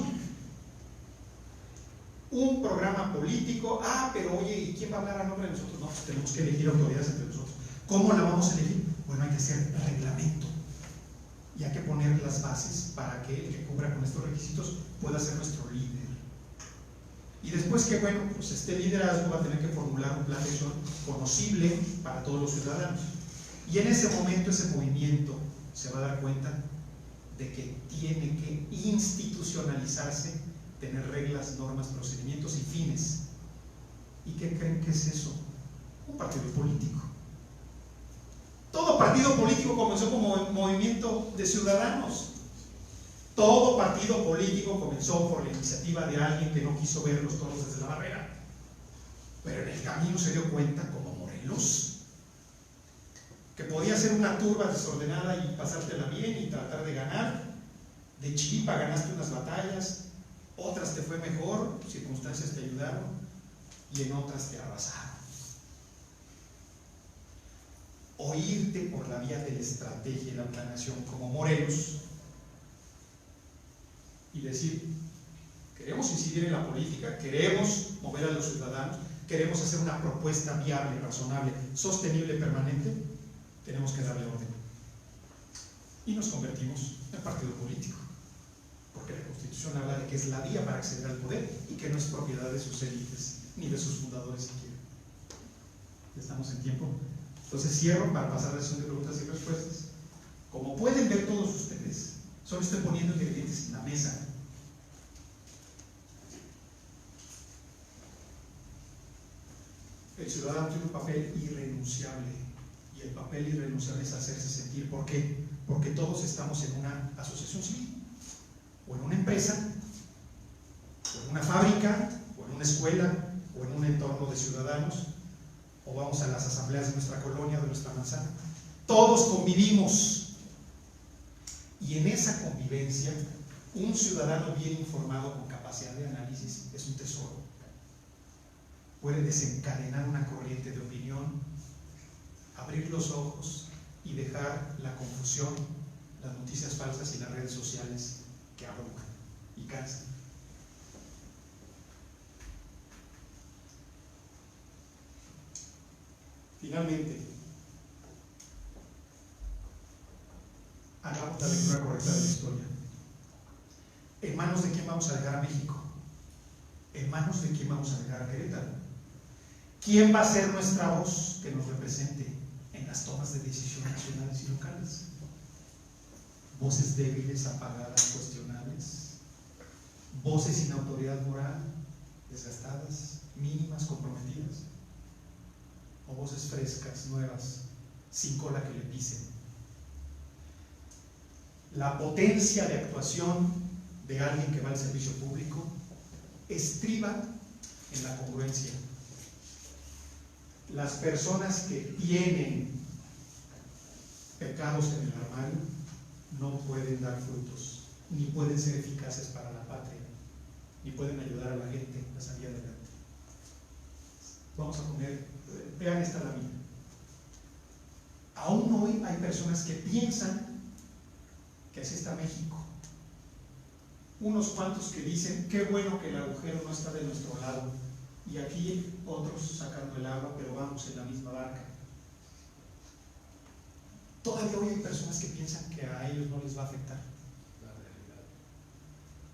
Un programa político, pero oye, ¿y quién va a hablar a nombre de nosotros? No, pues tenemos que elegir autoridades entre nosotros. ¿Cómo la vamos a elegir? Bueno, hay que hacer reglamento y hay que poner las bases para que el que cumpla con estos requisitos pueda ser nuestro líder. Y después que, bueno, pues este liderazgo va a tener que formular un plan de acción conocible para todos los ciudadanos. Y en ese momento, ese movimiento se va a dar cuenta de que tiene que institucionalizarse, tener reglas, normas, procedimientos y fines. ¿Y qué creen que es eso? Un partido político. Todo partido político comenzó como movimiento de ciudadanos. Todo partido político comenzó por la iniciativa de alguien que no quiso ver los toros desde la barrera. Pero en el camino se dio cuenta, como Morelos, que podía ser una turba desordenada y pasártela bien y tratar de ganar. De chiripa ganaste unas batallas, otras te fue mejor, circunstancias te ayudaron y en otras te arrasaron. O irte por la vía de la estrategia y la planeación como Morelos y decir, queremos incidir en la política, queremos mover a los ciudadanos, queremos hacer una propuesta viable, razonable, sostenible, permanente, tenemos que darle orden. Y nos convertimos en partido político, porque la Constitución habla de que es la vía para acceder al poder y que no es propiedad de sus élites ni de sus fundadores siquiera. Ya estamos en tiempo. Entonces cierro para pasar a la sesión de preguntas y respuestas. Como pueden ver todos ustedes, solo estoy poniendo ingredientes en la mesa. El ciudadano tiene un papel irrenunciable. Y el papel irrenunciable es hacerse sentir. ¿Por qué? Porque todos estamos en una asociación civil, o en una empresa, o en una fábrica, o en una escuela, o en un entorno de ciudadanos, o vamos a las asambleas de nuestra colonia, de nuestra manzana. Todos convivimos. Y en esa convivencia, un ciudadano bien informado con capacidad de análisis es un tesoro. Puede desencadenar una corriente de opinión, abrir los ojos y dejar la confusión, las noticias falsas y las redes sociales que abruman y cansan. Finalmente, hagamos la lectura correcta de la historia. ¿En manos de quién vamos a dejar a México? ¿En manos de quién vamos a dejar a Querétaro? ¿Quién va a ser nuestra voz que nos represente en las tomas de decisión nacionales y locales? Voces débiles, apagadas, cuestionables, voces sin autoridad moral, desgastadas, mínimas, comprometidas, o voces frescas, nuevas, sin cola que le pisen. La potencia de actuación de alguien que va al servicio público estriba en la congruencia. Las personas que tienen pecados en el armario no pueden dar frutos, ni pueden ser eficaces para la patria, ni pueden ayudar a la gente a salir adelante. Vamos a poner, vean esta lámina. Aún hoy hay personas que piensan que así está México. Unos cuantos que dicen, qué bueno que el agujero no está de nuestro lado, y aquí otros sacando el agua, pero vamos en la misma barca. Todavía hoy hay personas que piensan que a ellos no les va a afectar.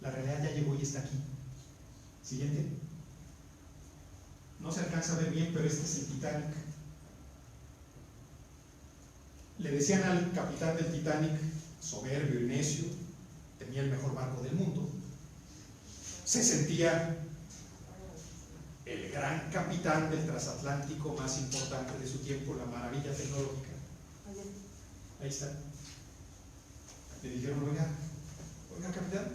La realidad ya llegó y está aquí. Siguiente. No se alcanza a ver bien, pero este es el Titanic. Le decían al capitán del Titanic, soberbio y necio, tenía el mejor barco del mundo, se sentía el gran capitán del transatlántico más importante de su tiempo, la maravilla tecnológica. Ahí está. Le dijeron, oiga capitán,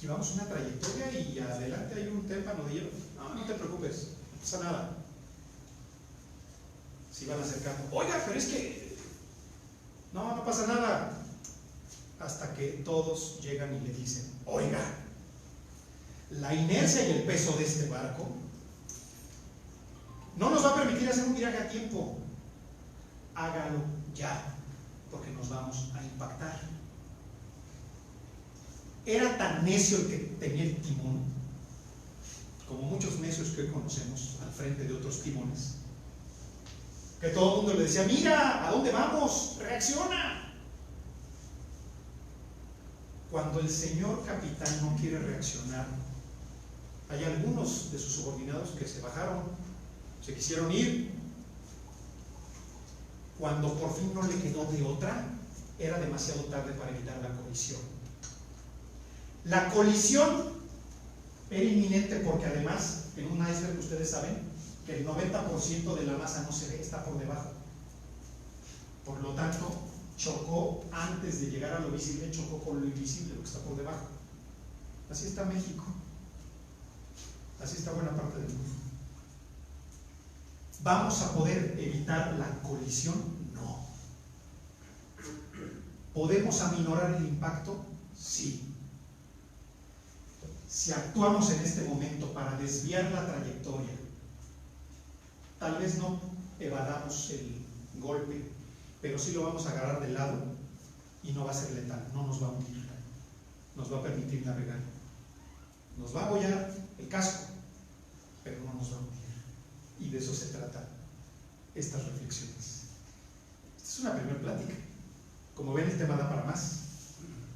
llevamos una trayectoria y adelante hay un témpano de hielo. No te preocupes, no pasa nada. Se iban acercando, oiga, pero es que no pasa nada. Hasta que todos llegan y le dicen, oiga, la inercia y el peso de este barco no nos va a permitir hacer un viaje a tiempo. Hágalo ya, porque nos vamos a impactar. Era tan necio el que tenía el timón, como muchos necios que hoy conocemos al frente de otros timones, que todo el mundo le decía, mira, ¿a dónde vamos? ¡Reacciona! Cuando el señor capitán no quiere reaccionar, hay algunos de sus subordinados que se bajaron, se quisieron ir. Cuando por fin no le quedó de otra, era demasiado tarde para evitar la colisión. La colisión era inminente porque además, en un iceberg ustedes saben que el 90% de la masa no se ve, está por debajo. Por lo tanto, chocó antes de llegar a lo visible, chocó con lo invisible, lo que está por debajo. Así está México. Así está buena parte del mundo. ¿Vamos a poder evitar la colisión? No. ¿Podemos aminorar el impacto? Sí. Si actuamos en este momento para desviar la trayectoria, tal vez no evadamos el golpe, pero sí lo vamos a agarrar de lado y no va a ser letal, no nos va a hundir, nos va a permitir navegar, nos va a abollar el casco, pero no nos va a hundir. Y de eso se trata estas reflexiones. Esta es una primera plática. Como ven, el tema da para más.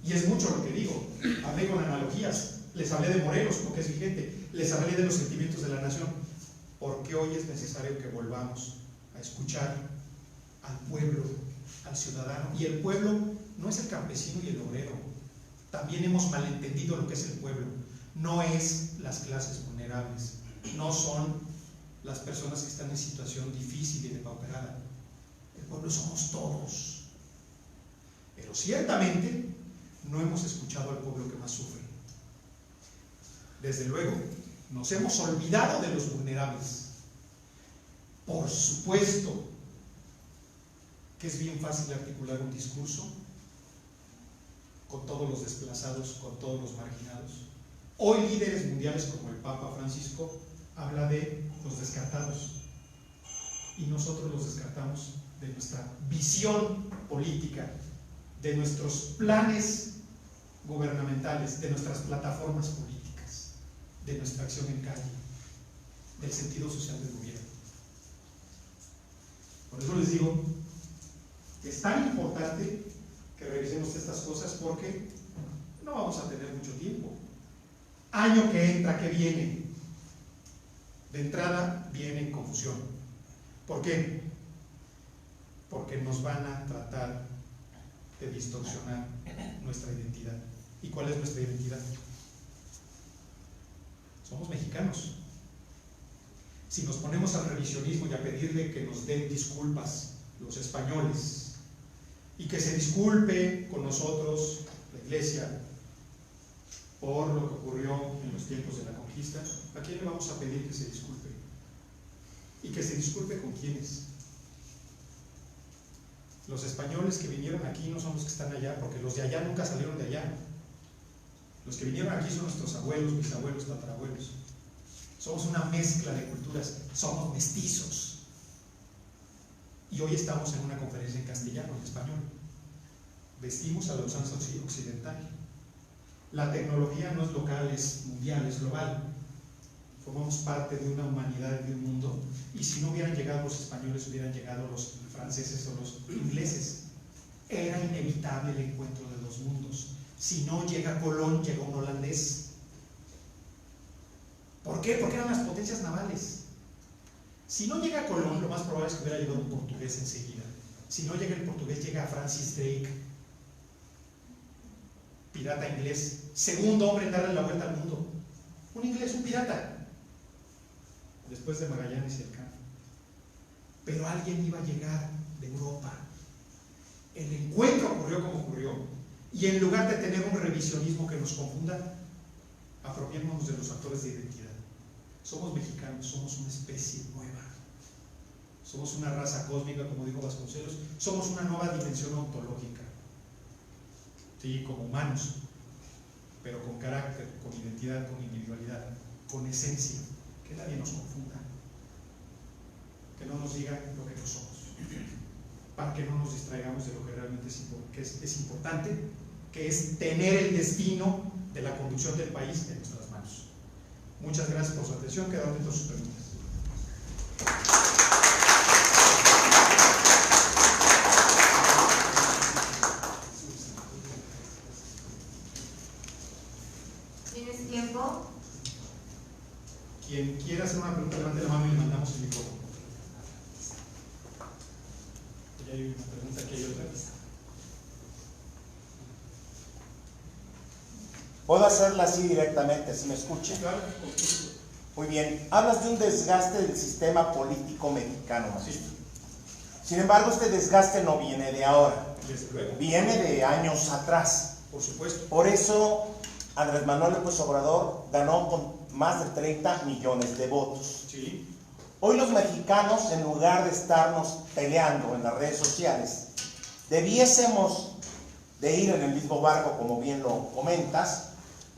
Y es mucho lo que digo. Hablé con analogías, les hablé de Morelos porque es vigente, les hablé de los sentimientos de la nación, porque hoy es necesario que volvamos a escuchar al pueblo, al ciudadano. Y el pueblo no es el campesino y el obrero. También hemos malentendido lo que es el pueblo. No es las clases vulnerables, no son las personas que están en situación difícil y depauperada. El pueblo somos todos. Pero ciertamente no hemos escuchado al pueblo que más sufre. Desde luego, nos hemos olvidado de los vulnerables. Por supuesto que es bien fácil articular un discurso con todos los desplazados, con todos los marginados. Hoy líderes mundiales como el Papa Francisco habla de los descartados, y nosotros los descartamos de nuestra visión política de nuestros planes gubernamentales, de nuestras plataformas políticas, de nuestra acción en calle, del sentido social del gobierno. Por eso les digo, es tan importante que revisemos estas cosas porque no vamos a tener mucho tiempo. Año que entra, que viene. De entrada viene confusión. ¿Por qué? Porque nos van a tratar de distorsionar nuestra identidad. ¿Y cuál es nuestra identidad? Somos mexicanos. Si nos ponemos al revisionismo y a pedirle que nos den disculpas los españoles y que se disculpe con nosotros la Iglesia por lo que ocurrió en los tiempos de la conquista, ¿a quién le vamos a pedir que se disculpe? ¿Y que se disculpe con quiénes? Los españoles que vinieron aquí no son los que están allá, porque los de allá nunca salieron de allá. Los que vinieron aquí son nuestros abuelos, bisabuelos, tatarabuelos. Somos una mezcla de culturas, somos mestizos. Y hoy estamos en una conferencia en castellano, en español. Vestimos a la usanza occidental. La tecnología no es local, es mundial, es global. Formamos parte de una humanidad, de un mundo. Y si no hubieran llegado los españoles, hubieran llegado los franceses o los ingleses. Era inevitable el encuentro de dos mundos. Si no llega Colón, llega un holandés. ¿Por qué? Porque eran las potencias navales. Si no llega Colón, lo más probable es que hubiera llegado un portugués enseguida. Si no llega el portugués, llega Francis Drake, pirata inglés, segundo hombre en darle la vuelta al mundo. Un inglés, un pirata, después de Magallanes y Elcano. Pero alguien iba a llegar de Europa. El encuentro ocurrió como ocurrió, y en lugar de tener un revisionismo que nos confunda, apropiémonos de los factores de identidad. Somos mexicanos, somos una especie nueva, somos una raza cósmica, como dijo Vasconcelos, somos una nueva dimensión ontológica, sí, como humanos, pero con carácter, con identidad, con individualidad, con esencia. Que nadie nos confunda, que no nos digan lo que no somos, para que no nos distraigamos de lo que realmente es importante, que es tener el destino de la conducción del país en nuestras manos. Muchas gracias por su atención. Quedan dentro sus preguntas. ¿Tienes tiempo? Quien quiera hacer una pregunta, levante la mano y le mandamos el micrófono. Ya hay una pregunta, aquí hay otra. Puedo hacerla así directamente, si me escucha. Claro. Muy bien. Hablas de un desgaste del sistema político mexicano, maestro. Sí. Sin embargo, este desgaste no viene de ahora, Desde luego. viene de años atrás. Por supuesto. Por eso Andrés Manuel López Obrador ganó con más de 30 millones de votos. Sí. Hoy los mexicanos, en lugar de estarnos peleando en las redes sociales, debiésemos de ir en el mismo barco, como bien lo comentas,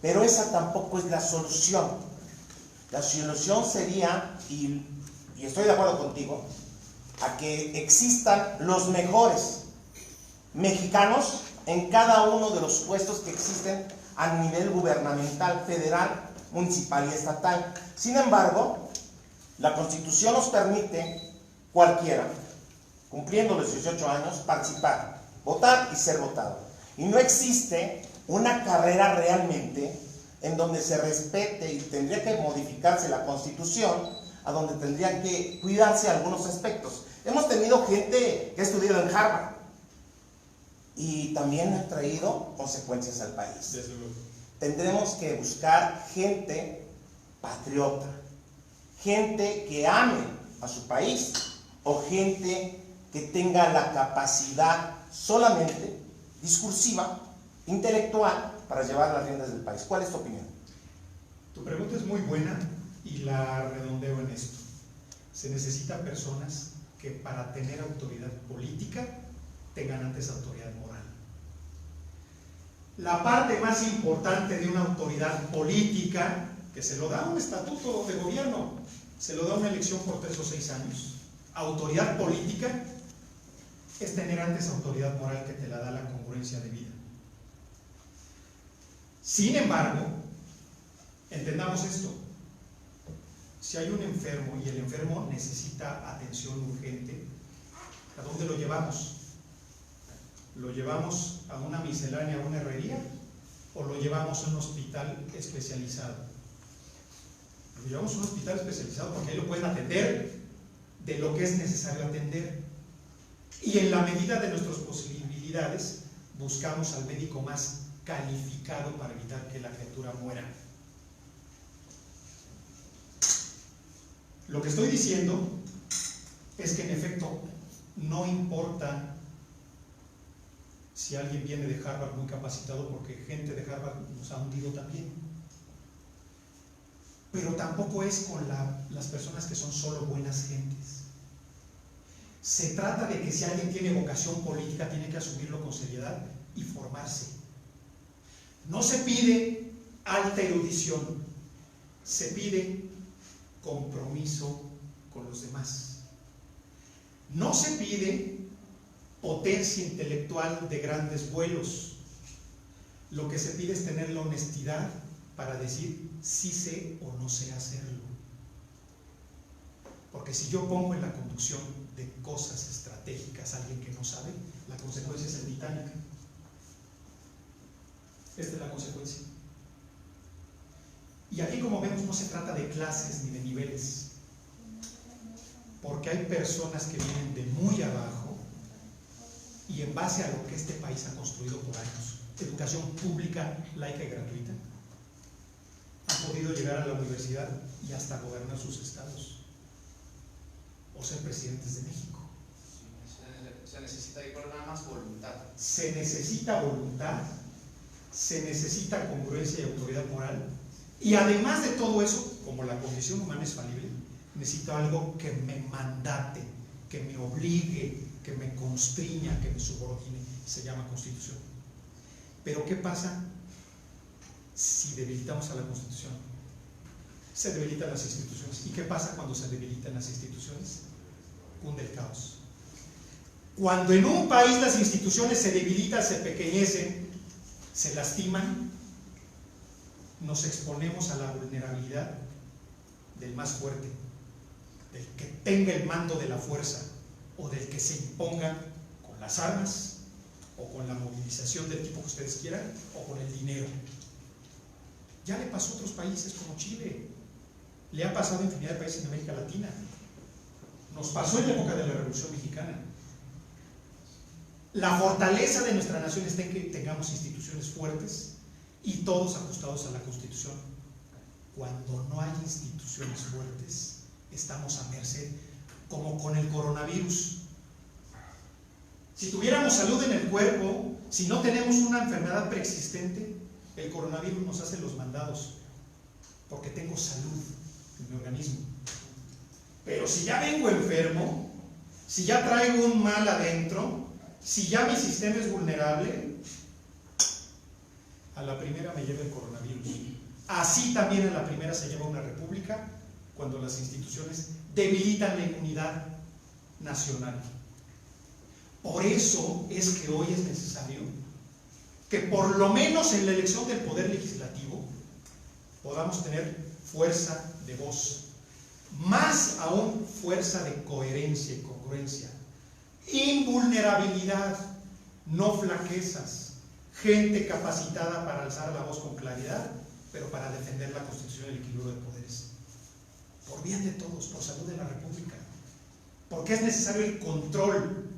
pero esa tampoco es la solución. La solución sería, y estoy de acuerdo contigo, a que existan los mejores mexicanos en cada uno de los puestos que existen a nivel gubernamental, federal, municipal y estatal. Sin embargo, la Constitución nos permite cualquiera, cumpliendo los 18 años, participar, votar y ser votado. Y no existe una carrera realmente en donde se respete, y tendría que modificarse la Constitución, a donde tendrían que cuidarse algunos aspectos. Hemos tenido gente que ha estudiado en Harvard y también ha traído consecuencias al país. Desde luego. Tendremos que buscar gente patriota, gente que ame a su país, o gente que tenga la capacidad solamente discursiva, intelectual, para llevar las riendas del país. ¿Cuál es tu opinión? Tu pregunta es muy buena y la redondeo en esto. Se necesitan personas que para tener autoridad política tengan antes autoridad moral. La parte más importante de una autoridad política, que se lo da un estatuto de gobierno, se lo da una elección por 3 o 6 años. Autoridad política es tener antes autoridad moral que te la da la congruencia de vida. Sin embargo, entendamos esto: si hay un enfermo y el enfermo necesita atención urgente, ¿a dónde lo llevamos? ¿Lo llevamos a una miscelánea, a una herrería? ¿O lo llevamos a un hospital especializado? Lo llevamos a un hospital especializado porque ahí lo pueden atender de lo que es necesario atender. Y en la medida de nuestras posibilidades, buscamos al médico más calificado para evitar que la criatura muera. Lo que estoy diciendo es que en efecto no importa si alguien viene de Harvard muy capacitado, porque gente de Harvard nos ha hundido también. Pero tampoco es con las personas que son solo buenas gentes. Se trata de que si alguien tiene vocación política, tiene que asumirlo con seriedad y formarse. No se pide alta erudición, se pide compromiso con los demás. No se pide potencia intelectual de grandes vuelos. Lo que se pide es tener la honestidad para decir sí sé o no sé hacerlo. Porque si yo pongo en la conducción de cosas estratégicas a alguien que no sabe, la consecuencia es el Titanic. Esta es la consecuencia. Y aquí, como vemos, no se trata de clases ni de niveles, porque hay personas que vienen de muy abajo y en base a lo que este país ha construido por años, educación pública, laica y gratuita, han podido llegar a la universidad y hasta gobernar sus estados o ser presidentes de México. Se necesita nada más voluntad. Se necesita voluntad, se necesita congruencia y autoridad moral, y además de todo eso, como la condición humana es falible, necesito algo que me mandate, que me obligue, que me constriña, que me subordine. Se llama Constitución. Pero ¿qué pasa si debilitamos a la Constitución? Se debilitan las instituciones. ¿Y qué pasa cuando se debilitan las instituciones? Cunde el caos. Cuando en un país las instituciones se debilitan, se pequeñecen, se lastiman, nos exponemos a la vulnerabilidad del más fuerte, del que tenga el mando de la fuerza o del que se imponga con las armas o con la movilización del tipo que ustedes quieran o con el dinero. Ya le pasó a otros países como Chile, le ha pasado a infinidad de países en América Latina, nos pasó en la época de la Revolución Mexicana. La fortaleza de nuestra nación está en que tengamos instituciones fuertes y todos ajustados a la Constitución. Cuando no hay instituciones fuertes, estamos a merced, como con el coronavirus. Si tuviéramos salud en el cuerpo, si no tenemos una enfermedad preexistente, el coronavirus nos hace los mandados, porque tengo salud en mi organismo. Pero si ya vengo enfermo, si ya traigo un mal adentro, si ya mi sistema es vulnerable, a la primera me lleva el coronavirus. Así también a la primera se lleva una república cuando las instituciones debilitan la inmunidad nacional. Por eso es que hoy es necesario que por lo menos en la elección del poder legislativo podamos tener fuerza de voz, más aún fuerza de coherencia y congruencia, invulnerabilidad, no flaquezas, gente capacitada para alzar la voz con claridad, pero para defender la Constitución y el equilibrio de poderes, por bien de todos, por salud de la República, porque es necesario el control,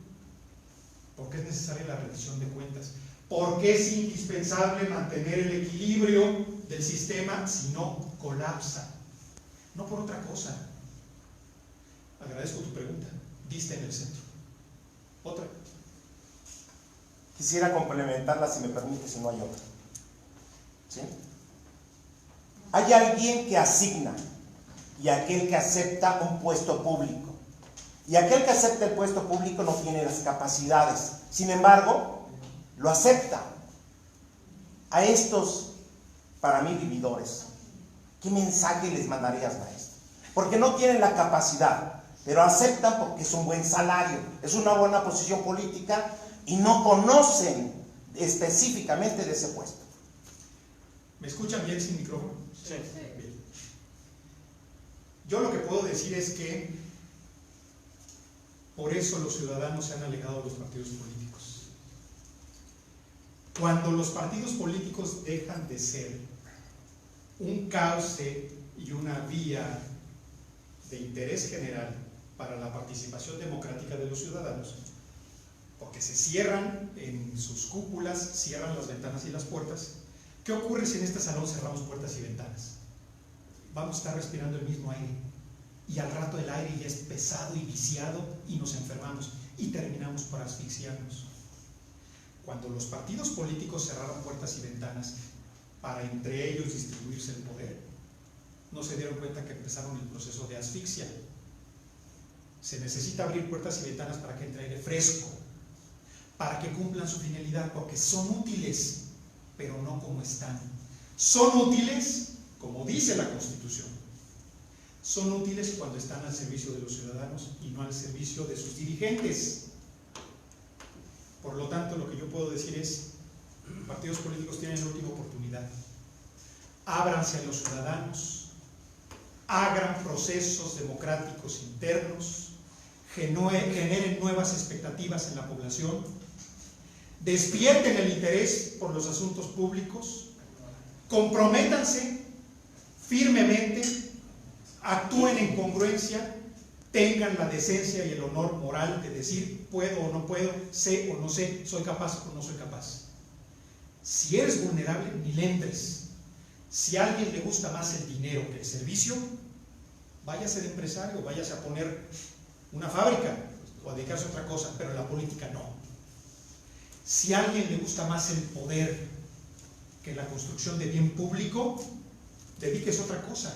porque es necesaria la rendición de cuentas, porque es indispensable mantener el equilibrio del sistema, si no colapsa, no por otra cosa. Agradezco tu pregunta, diste en el centro. Otra. Quisiera complementarla, si me permite, si no hay otra. ¿Sí? Hay alguien que asigna y aquel que acepta un puesto público. Y aquel que acepta el puesto público no tiene las capacidades. Sin embargo, lo acepta. A estos, para mí, vividores, ¿qué mensaje les mandarías, maestro? Porque no tienen la capacidad, pero aceptan porque es un buen salario, es una buena posición política y no conocen específicamente de ese puesto. ¿Me escuchan bien sin micrófono? Sí. Bien. Yo lo que puedo decir es que por eso los ciudadanos se han alejado de los partidos políticos. Cuando los partidos políticos dejan de ser un cauce y una vía de interés general para la participación democrática de los ciudadanos, porque se cierran en sus cúpulas, cierran las ventanas y las puertas. ¿Qué ocurre si en este salón cerramos puertas y ventanas? Vamos a estar respirando el mismo aire y al rato el aire ya es pesado y viciado y nos enfermamos y terminamos por asfixiarnos. Cuando los partidos políticos cerraron puertas y ventanas para entre ellos distribuirse el poder, no se dieron cuenta que empezaron el proceso de asfixia. Se necesita abrir puertas y ventanas para que entre aire fresco, para que cumplan su finalidad, porque son útiles, pero no como están. Son útiles, como dice la Constitución, son útiles cuando están al servicio de los ciudadanos y no al servicio de sus dirigentes. Por lo tanto, lo que yo puedo decir es, partidos políticos tienen la última oportunidad. Ábranse a los ciudadanos, hagan procesos democráticos internos, generen nuevas expectativas en la población, despierten el interés por los asuntos públicos, comprométanse firmemente, actúen en congruencia, tengan la decencia y el honor moral de decir puedo o no puedo, sé o no sé, soy capaz o no soy capaz. Si eres vulnerable, ni le entres. Si a alguien le gusta más el dinero que el servicio, vaya a ser empresario, váyase a poner una fábrica o a dedicarse a otra cosa, pero en la política no. Si a alguien le gusta más el poder que la construcción de bien público, dedíquese a otra cosa.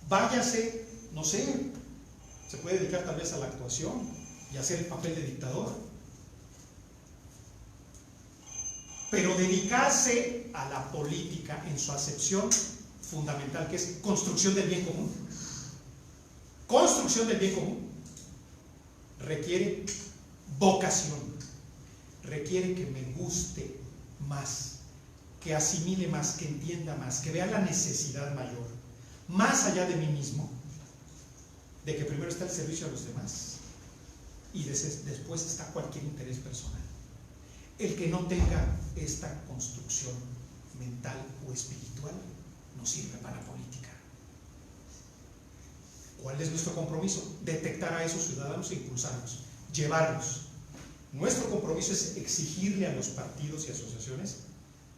Váyase, no sé, se puede dedicar tal vez a la actuación y hacer el papel de dictador. Pero dedicarse a la política en su acepción fundamental, que es construcción del bien común. Construcción del bien común requiere vocación, requiere que me guste más, que asimile más, que entienda más, que vea la necesidad mayor, más allá de mí mismo, de que primero está el servicio a los demás y después está cualquier interés personal. El que no tenga esta construcción mental o espiritual no sirve para la política. ¿Cuál es nuestro compromiso? Detectar a esos ciudadanos e impulsarlos, llevarlos. Nuestro compromiso es exigirle a los partidos y asociaciones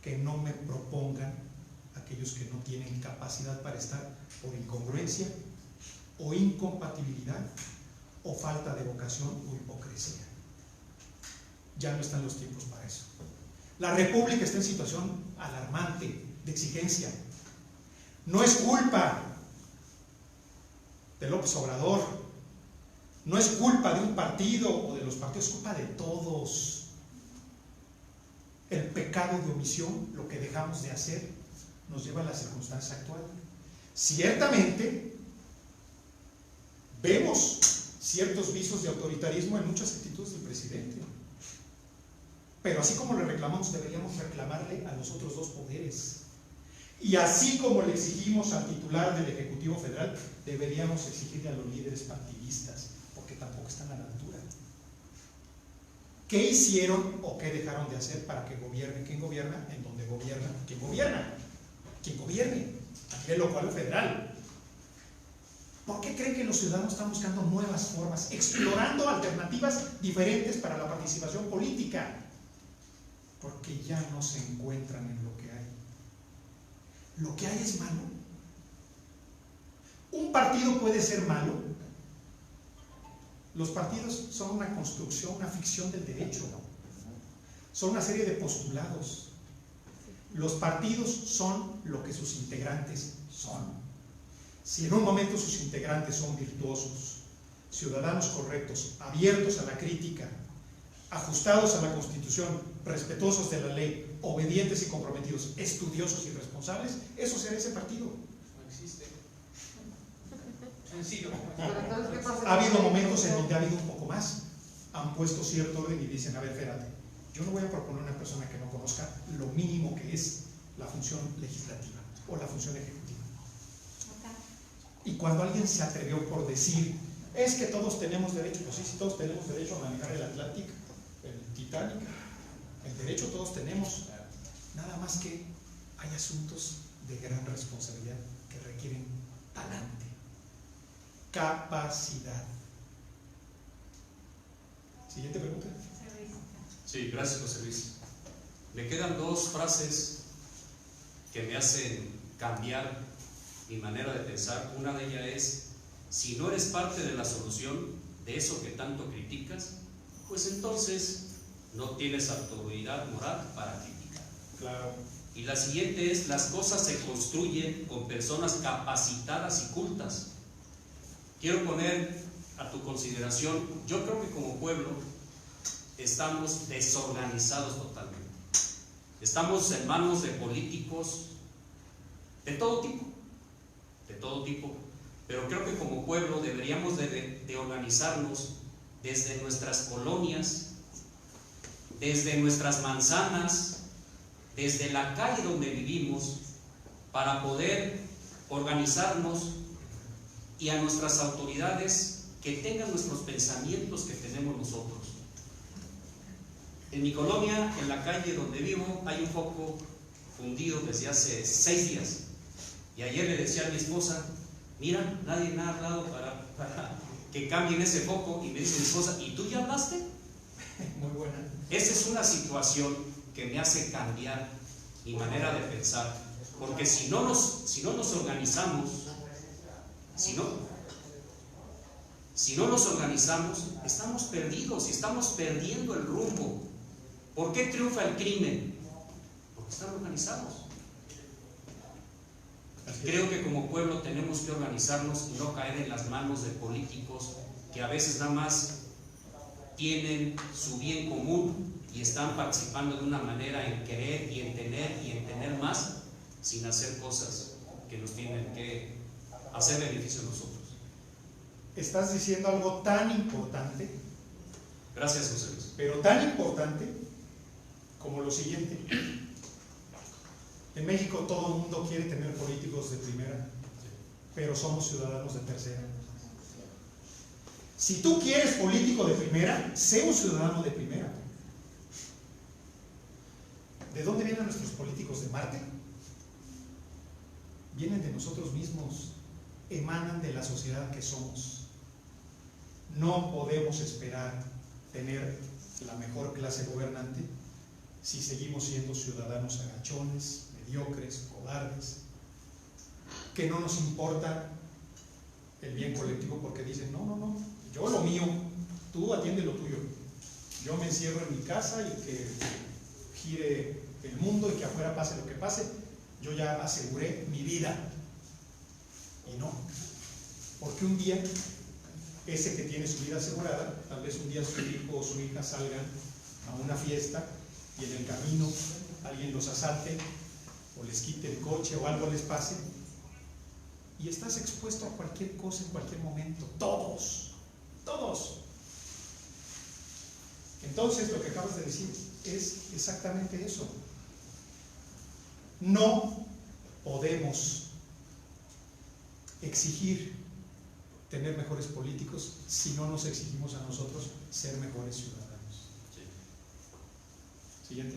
que no me propongan aquellos que no tienen capacidad para estar por incongruencia o incompatibilidad o falta de vocación o hipocresía. Ya no están los tiempos para eso. La República está en situación alarmante de exigencia. No es culpa de López Obrador, no es culpa de un partido o de los partidos, es culpa de todos. El pecado de omisión, lo que dejamos de hacer, nos lleva a la circunstancia actual. Ciertamente, vemos ciertos visos de autoritarismo en muchas actitudes del presidente. Pero así como le reclamamos, deberíamos reclamarle a los otros dos poderes. Y así como le exigimos al titular del Ejecutivo Federal, deberíamos exigirle a los líderes partidistas, porque tampoco están a la altura. ¿Qué hicieron o qué dejaron de hacer para que gobierne? ¿Quién gobierna? En donde gobierna. ¿Quién gobierna? ¿Quién gobierne? A nivel local o federal. ¿Por qué creen que los ciudadanos están buscando nuevas formas, explorando alternativas diferentes para la participación política? Porque ya no se encuentran en lo que hay. ¿Lo que hay es malo? ¿Un partido puede ser malo? Los partidos son una construcción, una ficción del derecho. Son una serie de postulados. Los partidos son lo que sus integrantes son. Si en un momento sus integrantes son virtuosos, ciudadanos correctos, abiertos a la crítica, ajustados a la Constitución, respetuosos de la ley, obedientes y comprometidos, estudiosos y responsables, eso será ese partido. No existe. Sencillo. Pero entonces, ¿qué pasa? Ha habido momentos en donde ha habido un poco más. Han puesto cierto orden y dicen, a ver, espérate, yo no voy a proponer a una persona que no conozca lo mínimo que es la función legislativa o la función ejecutiva. Y cuando alguien se atrevió por decir, es que todos tenemos derecho, pues sí, todos tenemos derecho a manejar el Atlantic, el Titanic, el derecho todos tenemos, nada más que hay asuntos de gran responsabilidad que requieren talante, capacidad. Siguiente pregunta. Sí, gracias, José Luis. Me quedan dos frases que me hacen cambiar mi manera de pensar. Una de ellas es: si no eres parte de la solución de eso que tanto criticas, pues entonces no tienes autoridad moral para criticar. Claro. Y la siguiente es: las cosas se construyen con personas capacitadas y cultas. Quiero poner a tu consideración, yo creo que como pueblo estamos desorganizados totalmente. Estamos en manos de políticos de todo tipo, pero creo que como pueblo deberíamos de organizarnos desde nuestras colonias, desde nuestras manzanas, desde la calle donde vivimos, para poder organizarnos y a nuestras autoridades que tengan nuestros pensamientos que tenemos nosotros. En mi colonia, en la calle donde vivo, hay un foco fundido desde hace 6 días. Y ayer le decía a mi esposa, mira, nadie me ha hablado para que cambien ese foco. Y me dice mi esposa, ¿y tú ya hablaste? Muy buena. Esa es una situación que me hace cambiar mi manera de pensar. Porque si no nos organizamos, si no nos organizamos, estamos perdidos y estamos perdiendo el rumbo. ¿Por qué triunfa el crimen? Porque están organizados. Creo que como pueblo tenemos que organizarnos y no caer en las manos de políticos que a veces nada más tienen su bien común y están participando de una manera en querer y en tener más, sin hacer cosas que nos tienen que hacer beneficio a nosotros. Estás diciendo algo tan importante, Gracias, José Luis. pero tan importante como lo siguiente. En México todo el mundo quiere tener políticos de primera, pero somos ciudadanos de tercera. Si tú quieres político de primera, sé un ciudadano de primera. ¿De dónde vienen nuestros políticos? ¿De Marte? Vienen de nosotros mismos, emanan de la sociedad que somos. No podemos esperar tener la mejor clase gobernante si seguimos siendo ciudadanos agachones, mediocres, cobardes, que no nos importa el bien colectivo porque dicen, no, yo lo mío, tú atiende lo tuyo. Yo me encierro en mi casa y que gire el mundo y que afuera pase lo que pase. Yo ya aseguré mi vida. Y no, porque un día ese que tiene su vida asegurada, tal vez un día su hijo o su hija salgan a una fiesta y en el camino alguien los asalte o les quite el coche o algo les pase, y estás expuesto a cualquier cosa en cualquier momento. Todos. Entonces lo que acabas de decir es exactamente eso. No podemos exigir tener mejores políticos si no nos exigimos a nosotros ser mejores ciudadanos. Siguiente.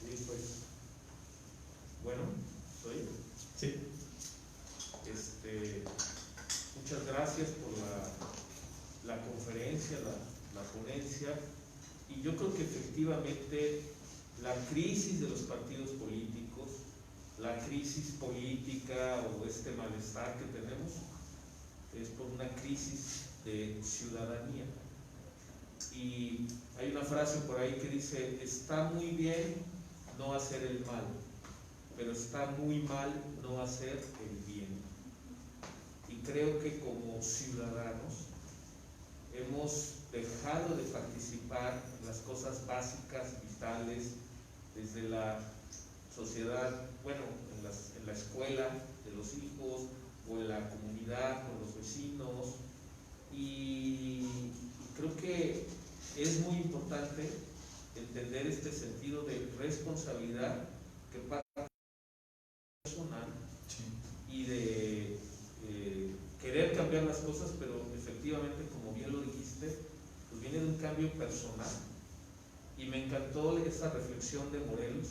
Sí, pues, bueno, soy. Sí. Muchas gracias por la conferencia, la ponencia, y yo creo que efectivamente la crisis de los partidos políticos, la crisis política o este malestar que tenemos es por una crisis de ciudadanía. Y hay una frase por ahí que dice, está muy bien no hacer el mal, pero está muy mal no hacer el bien. Y creo que como ciudadanos hemos dejado dejado de participar en las cosas básicas, vitales, desde la sociedad, bueno, en la escuela de los hijos, o en la comunidad, con los vecinos, y creo que es muy importante entender este sentido de responsabilidad que pasa personal y de querer cambiar las cosas, pero efectivamente, como bien lo dijiste, pues viene de un cambio personal. Y me encantó esa reflexión de Morelos,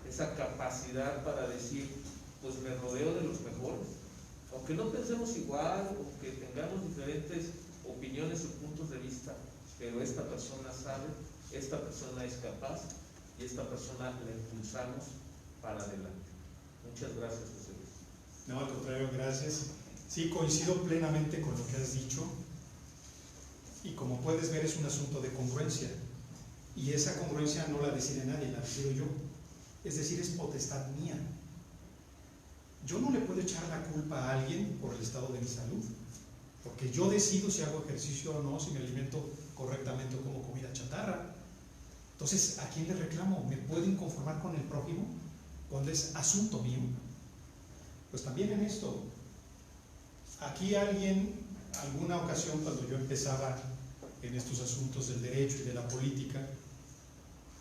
esa capacidad para decir, pues me rodeo de los mejores, aunque no pensemos igual, aunque tengamos diferentes opiniones o puntos de vista, pero esta persona sabe, esta persona es capaz y esta persona la impulsamos para adelante. Muchas gracias, José Luis. No, al contrario, gracias. Sí, coincido plenamente con lo que has dicho, y como puedes ver es un asunto de congruencia, y esa congruencia no la decide nadie, la decido yo, es decir, es potestad mía. Yo no le puedo echar la culpa a alguien por el estado de mi salud, porque yo decido si hago ejercicio o no, si me alimento correctamente o como comida chatarra. Entonces, ¿a quién le reclamo? ¿Me puedo inconformar con el prójimo cuando es asunto mío? Pues también en esto, aquí alguien, alguna ocasión cuando yo empezaba en estos asuntos del derecho y de la política,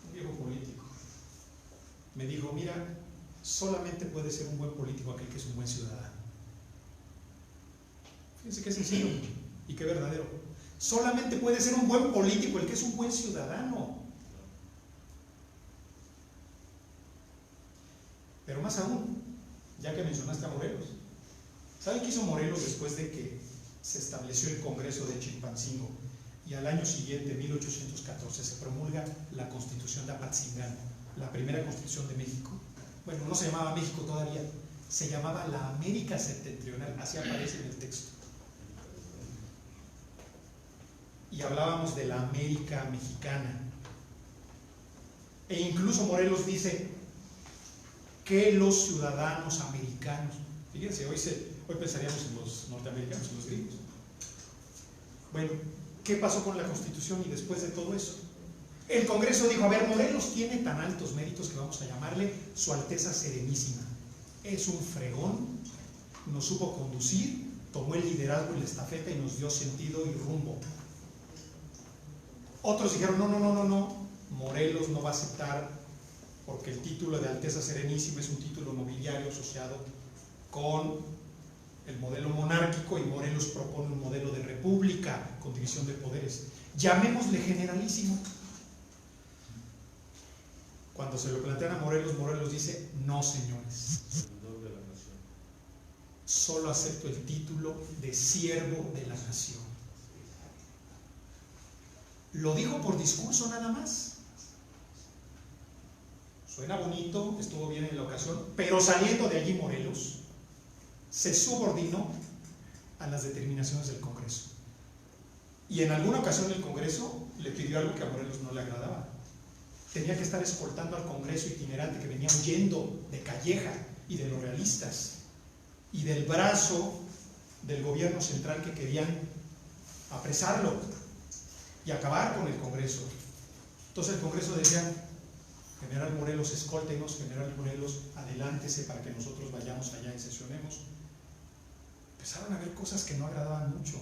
un viejo político, me dijo, mira, solamente puede ser un buen político aquel que es un buen ciudadano. Fíjense qué sencillo y qué verdadero. Solamente puede ser un buen político el que es un buen ciudadano. Pero más aún, ya que mencionaste a Morelos, ¿saben qué hizo Morelos después de que se estableció el Congreso de Chilpancingo y al año siguiente, 1814, se promulga la Constitución de Apatzingán, la primera Constitución de México? Bueno, no se llamaba México todavía, se llamaba la América Septentrional, así aparece en el texto. Y hablábamos de la América Mexicana. E incluso Morelos dice que los ciudadanos americanos, fíjense, hoy pensaríamos en los norteamericanos, en los gringos. Bueno, ¿qué pasó con la Constitución y después de todo eso? El Congreso dijo, a ver, Morelos tiene tan altos méritos que vamos a llamarle Su Alteza Serenísima. Es un fregón, nos supo conducir, tomó el liderazgo y la estafeta y nos dio sentido y rumbo. Otros dijeron, no, Morelos no va a aceptar porque el título de Alteza Serenísima es un título nobiliario asociado con el modelo monárquico y Morelos propone un modelo de república con división de poderes. Llamémosle generalísimo. Cuando se lo plantean a Morelos, Morelos dice, no señores, solo acepto el título de siervo de la nación. Lo dijo por discurso nada más. Suena bonito, estuvo bien en la ocasión, pero saliendo de allí Morelos se subordinó a las determinaciones del Congreso. Y en alguna ocasión el Congreso le pidió algo que a Morelos no le agradaba. Tenía que estar escoltando al Congreso itinerante que venía huyendo de Calleja y de los realistas y del brazo del gobierno central que querían apresarlo y acabar con el Congreso. Entonces el Congreso decía, General Morelos, escóltenos, General Morelos, adelántese para que nosotros vayamos allá y sesionemos. Empezaron a ver cosas que no agradaban mucho.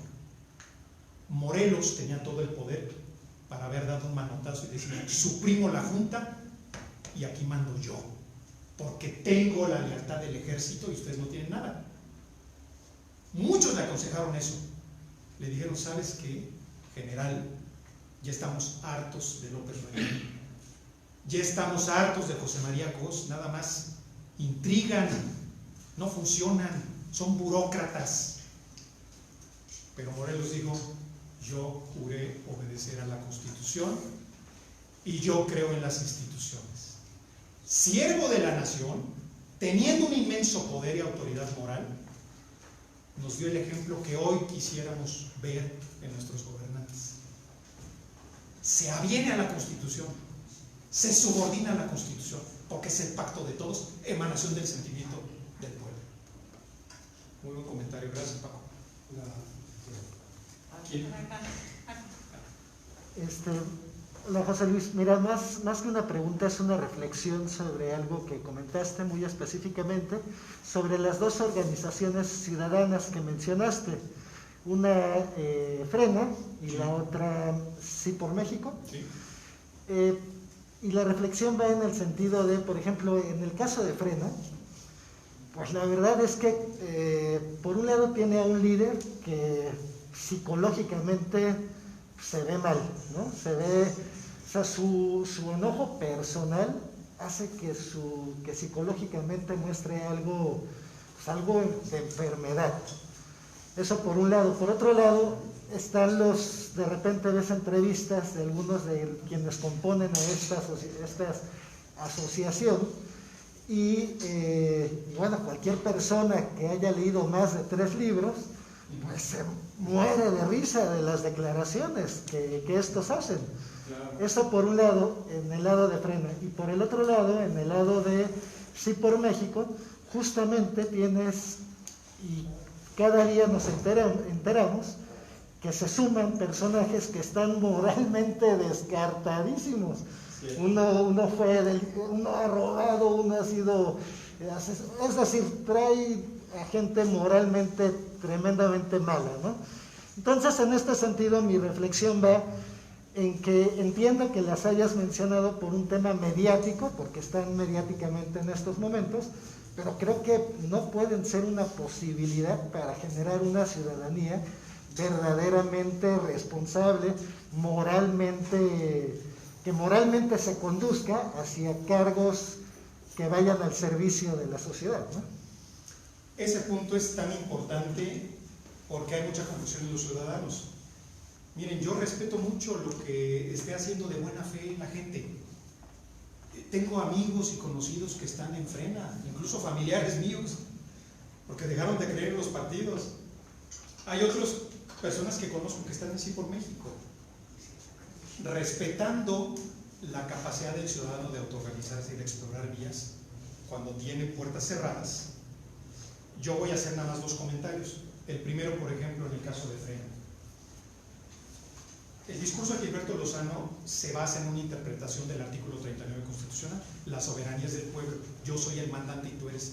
Morelos tenía todo el poder para haber dado un manotazo y decir, suprimo la Junta y aquí mando yo, porque tengo la lealtad del ejército y ustedes no tienen nada. Muchos le aconsejaron eso. Le dijeron, ¿sabes qué, general? Ya estamos hartos de López Reyes. Ya estamos hartos de José María Cos, nada más intrigan, no funcionan, son burócratas. Pero Morelos dijo, yo juré obedecer a la Constitución y yo creo en las instituciones. Siervo de la nación, teniendo un inmenso poder y autoridad moral, nos dio el ejemplo que hoy quisiéramos ver en nuestros gobernantes. Se aviene a la Constitución, se subordina a la Constitución, porque es el pacto de todos, emanación del sentimiento del pueblo. Muy buen comentario, gracias Paco. ¿Quién? Hola José Luis, mira, más que una pregunta es una reflexión sobre algo que comentaste muy específicamente, sobre las dos organizaciones ciudadanas que mencionaste, una Frena y la otra Sí por México. Sí. Y la reflexión va en el sentido de, por ejemplo, en el caso de Frena, pues la verdad es que por un lado tiene a un líder que psicológicamente se ve mal, ¿no? Se ve, o sea, su enojo personal hace que psicológicamente muestre algo, pues algo de enfermedad. Eso por un lado. Por otro lado, están de repente ves entrevistas de algunos de quienes componen a esta asociación y bueno, cualquier persona que haya leído más de 3 libros, pues se muere de risa de las declaraciones que estos hacen. Claro. Eso por un lado, en el lado de Frena, y por el otro lado, en el lado de Sí por México, justamente tienes, y cada día nos enteramos, que se suman personajes que están moralmente descartadísimos. Sí. Uno ha robado, uno ha sido, es decir, trae a gente moralmente tremendamente mala, ¿no? Entonces, en este sentido, mi reflexión va en que entiendo que las hayas mencionado por un tema mediático, porque están mediáticamente en estos momentos, pero creo que no pueden ser una posibilidad para generar una ciudadanía verdaderamente responsable, que moralmente se conduzca hacia cargos que vayan al servicio de la sociedad, ¿no? Ese punto es tan importante porque hay mucha confusión en los ciudadanos. Miren, yo respeto mucho lo que esté haciendo de buena fe la gente. Tengo amigos y conocidos que están en Frena, incluso familiares míos, porque dejaron de creer en los partidos. Hay otras personas que conozco que están en Sí por México, respetando la capacidad del ciudadano de autoorganizarse y de explorar vías cuando tiene puertas cerradas. Yo voy a hacer nada más 2 comentarios. El primero, por ejemplo, en el caso de Frena. El discurso de Gilberto Lozano se basa en una interpretación del artículo 39 constitucional, la soberanía es del pueblo, yo soy el mandante y tú eres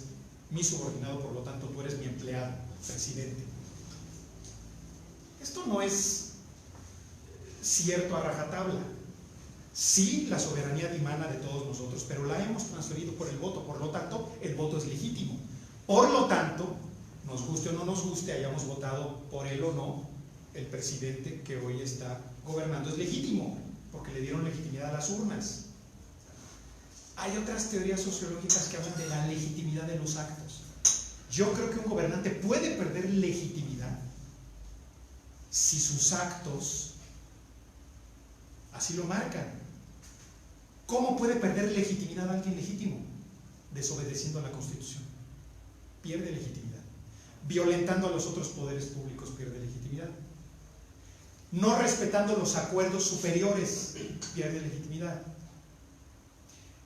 mi subordinado, por lo tanto tú eres mi empleado, presidente. Esto no es cierto a rajatabla. Sí, la soberanía dimana de todos nosotros, pero la hemos transferido por el voto, por lo tanto el voto es legítimo. Por lo tanto, nos guste o no nos guste, hayamos votado por él o no, el presidente que hoy está gobernando es legítimo, porque le dieron legitimidad a las urnas. Hay otras teorías sociológicas que hablan de la legitimidad de los actos. Yo creo que un gobernante puede perder legitimidad si sus actos así lo marcan. ¿Cómo puede perder legitimidad alguien legítimo? Desobedeciendo a la Constitución. Pierde legitimidad. Violentando a los otros poderes públicos pierde legitimidad. No respetando los acuerdos superiores pierde legitimidad.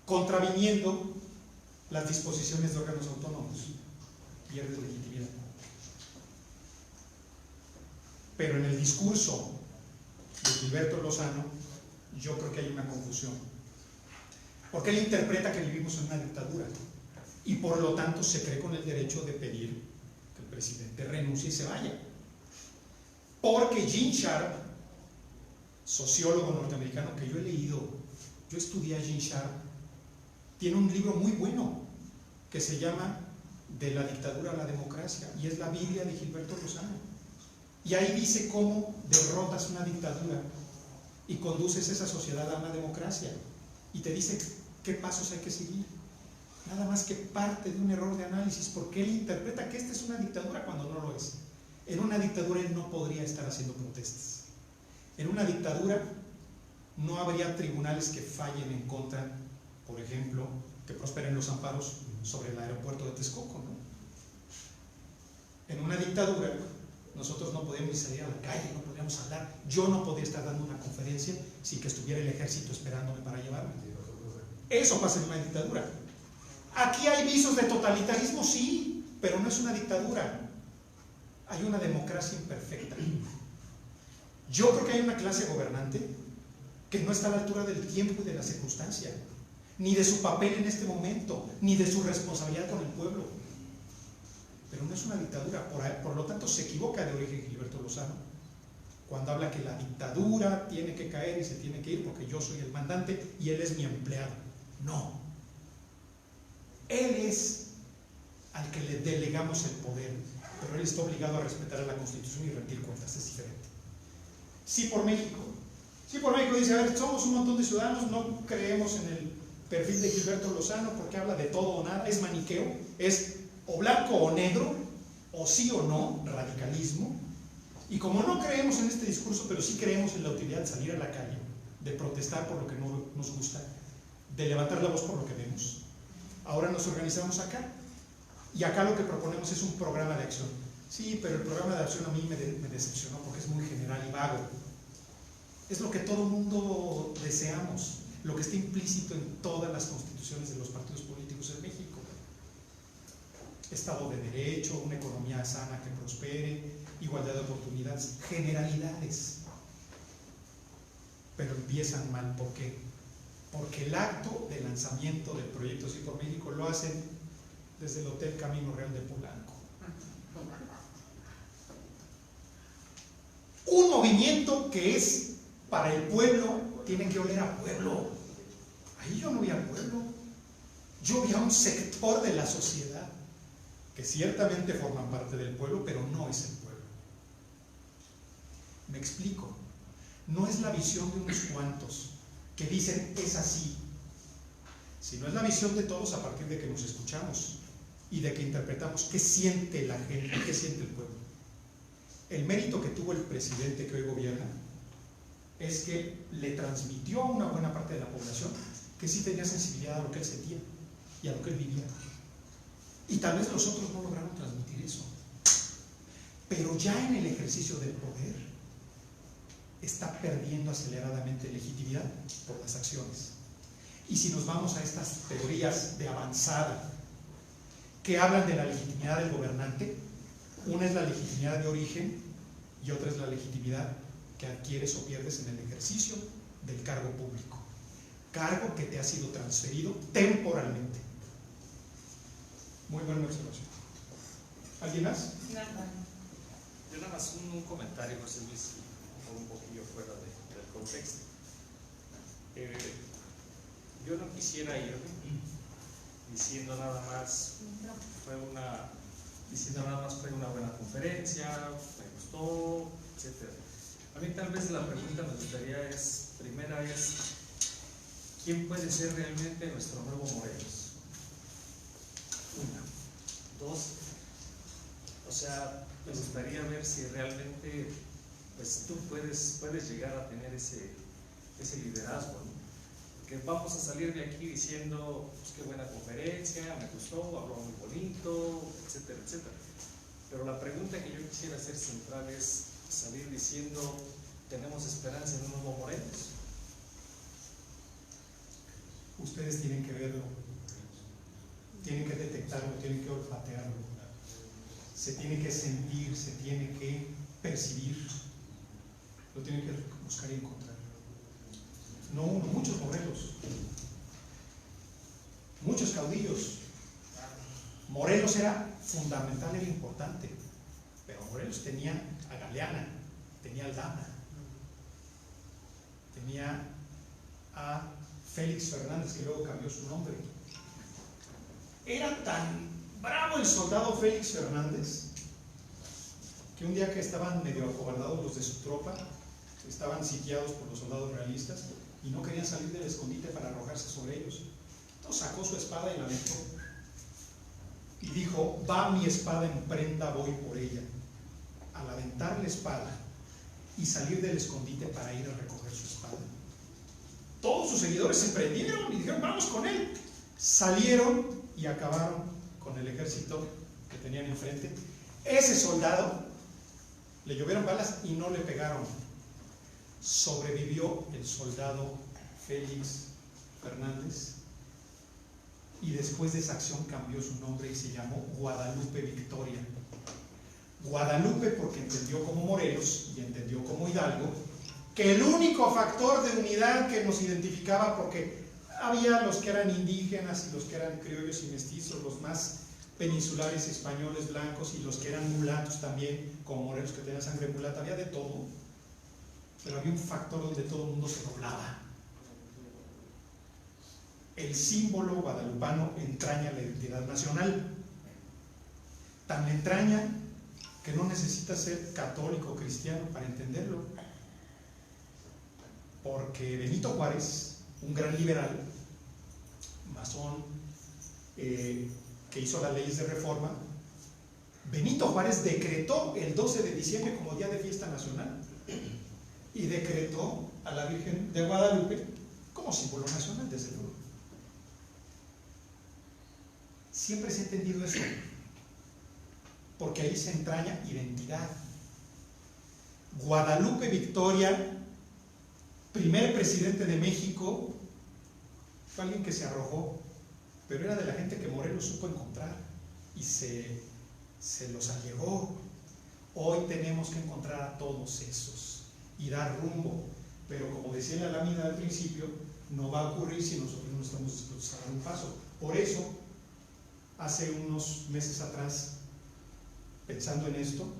Contraviniendo las disposiciones de órganos autónomos pierde legitimidad. Pero en el discurso de Gilberto Lozano yo creo que hay una confusión, porque él interpreta que vivimos en una dictadura y por lo tanto se cree con el derecho de pedir que el presidente renuncie y se vaya, porque Gene Sharp, sociólogo norteamericano que yo he leído, yo estudié a Gene Sharp, tiene un libro muy bueno que se llama De la dictadura a la democracia, y es la Biblia de Gilberto Lozano, y ahí dice cómo derrotas una dictadura y conduces esa sociedad a una democracia, y te dice qué pasos hay que seguir, nada más que parte de un error de análisis, porque él interpreta que esta es una dictadura cuando no lo es. En una dictadura él no podría estar haciendo protestas. En una dictadura no habría tribunales que fallen en contra, por ejemplo, que prosperen los amparos sobre el aeropuerto de Texcoco, ¿no? En una dictadura nosotros no podíamos salir a la calle, no podíamos hablar. Yo no podía estar dando una conferencia sin que estuviera el ejército esperándome para llevarme. Eso pasa en una dictadura. Aquí hay visos de totalitarismo, sí, pero no es una dictadura. Hay una democracia imperfecta. Yo creo que hay una clase gobernante que no está a la altura del tiempo y de la circunstancia, ni de su papel en este momento, ni de su responsabilidad con el pueblo. Pero no es una dictadura, por lo tanto se equivoca de origen Gilberto Lozano cuando habla que la dictadura tiene que caer y se tiene que ir porque yo soy el mandante y él es mi empleado. No. Él es al que le delegamos el poder, pero él está obligado a respetar a la Constitución y rendir cuentas, es diferente. Sí por México. Sí por México dice, a ver, somos un montón de ciudadanos, no creemos en el perfil de Gilberto Lozano porque habla de todo o nada, es maniqueo, es o blanco o negro, o sí o no, radicalismo. Y como no creemos en este discurso, pero sí creemos en la utilidad de salir a la calle, de protestar por lo que no nos gusta, de levantar la voz por lo que vemos, ahora nos organizamos acá. Y acá lo que proponemos es un programa de acción. Sí, pero el programa de acción a mí me decepcionó porque es muy general y vago. Es lo que todo el mundo deseamos, lo que está implícito en todas las constituciones de los partidos políticos en México. Estado de Derecho, una economía sana que prospere, igualdad de oportunidades, generalidades. Pero empiezan mal, ¿por qué? Porque el acto de lanzamiento del proyecto Sí por México lo hacen desde el Hotel Camino Real de Polanco. Un movimiento que es para el pueblo, tiene que oler a pueblo. Ahí yo no vi al pueblo, yo vi a un sector de la sociedad que ciertamente forman parte del pueblo, pero no es el pueblo. Me explico, no es la visión de unos cuantos que dicen es así, sino es la visión de todos a partir de que nos escuchamos y de que interpretamos qué siente la gente, qué siente el pueblo. El mérito que tuvo el presidente que hoy gobierna es que le transmitió a una buena parte de la población que sí tenía sensibilidad a lo que él sentía y a lo que él vivía. Y tal vez los otros no lograron transmitir eso. Pero ya en el ejercicio del poder está perdiendo aceleradamente legitimidad por las acciones. Y si nos vamos a estas teorías de avanzada que hablan de la legitimidad del gobernante, una es la legitimidad de origen y otra es la legitimidad que adquieres o pierdes en el ejercicio del cargo público. Cargo que te ha sido transferido temporalmente. Muy buena observación. ¿Alguien más? Yo nada más un comentario, José Luis, un poquillo fuera del contexto. Yo no quisiera ir diciendo nada más fue una buena conferencia, me gustó, etc. A mí tal vez la pregunta me gustaría primera es ¿quién puede ser realmente nuestro nuevo Morelos? Una. Dos, o sea, me gustaría ver si realmente pues tú puedes llegar a tener ese liderazgo, ¿no? Porque vamos a salir de aquí diciendo pues qué buena conferencia, me gustó, habló muy bonito, etcétera, etcétera. Pero la pregunta que yo quisiera hacer central es salir diciendo ¿tenemos esperanza en un nuevo Morelos? Ustedes tienen que verlo, tienen que detectarlo, tienen que olfatearlo, se tiene que sentir, se tiene que percibir, lo tienen que buscar y encontrar. No uno, muchos Morelos, muchos caudillos. Morelos era fundamental, era importante, pero Morelos tenía a Galeana, tenía a Aldama, tenía a Félix Fernández, que luego cambió su nombre. Era tan bravo el soldado Félix Fernández que un día que estaban medio acobardados los de su tropa, estaban sitiados por los soldados realistas y no querían salir del escondite para arrojarse sobre ellos. Entonces sacó su espada y la aventó y dijo: va mi espada en prenda, voy por ella. Al aventar la espada y salir del escondite para ir a recoger su espada, todos sus seguidores se prendieron y dijeron: vamos con él. Salieron y acabaron con el ejército que tenían enfrente. Ese soldado le llovieron balas y no le pegaron. Sobrevivió el soldado Félix Fernández y después de esa acción cambió su nombre y se llamó Guadalupe Victoria. Guadalupe porque entendió como Morelos y entendió como Hidalgo que el único factor de unidad que nos identificaba, porque había los que eran indígenas y los que eran criollos y mestizos, los más peninsulares españoles blancos y los que eran mulatos también, como Morelos que tenían sangre mulata, había de todo, pero había un factor donde todo el mundo se doblaba. El símbolo guadalupano entraña la identidad nacional, tan entraña que no necesita ser católico o cristiano para entenderlo, porque Benito Juárez, un gran liberal, masón, que hizo las leyes de reforma, Benito Juárez decretó el 12 de diciembre como día de fiesta nacional y decretó a la Virgen de Guadalupe como símbolo nacional, desde luego. Siempre se ha entendido eso, porque ahí se entraña identidad. Guadalupe Victoria, primer presidente de México, fue alguien que se arrojó, pero era de la gente que Morelos supo encontrar y se los allegó. Hoy tenemos que encontrar a todos esos y dar rumbo, pero como decía la lámina al principio, no va a ocurrir si nosotros no estamos dispuestos a dar un paso. Por eso, hace unos meses atrás, pensando en esto,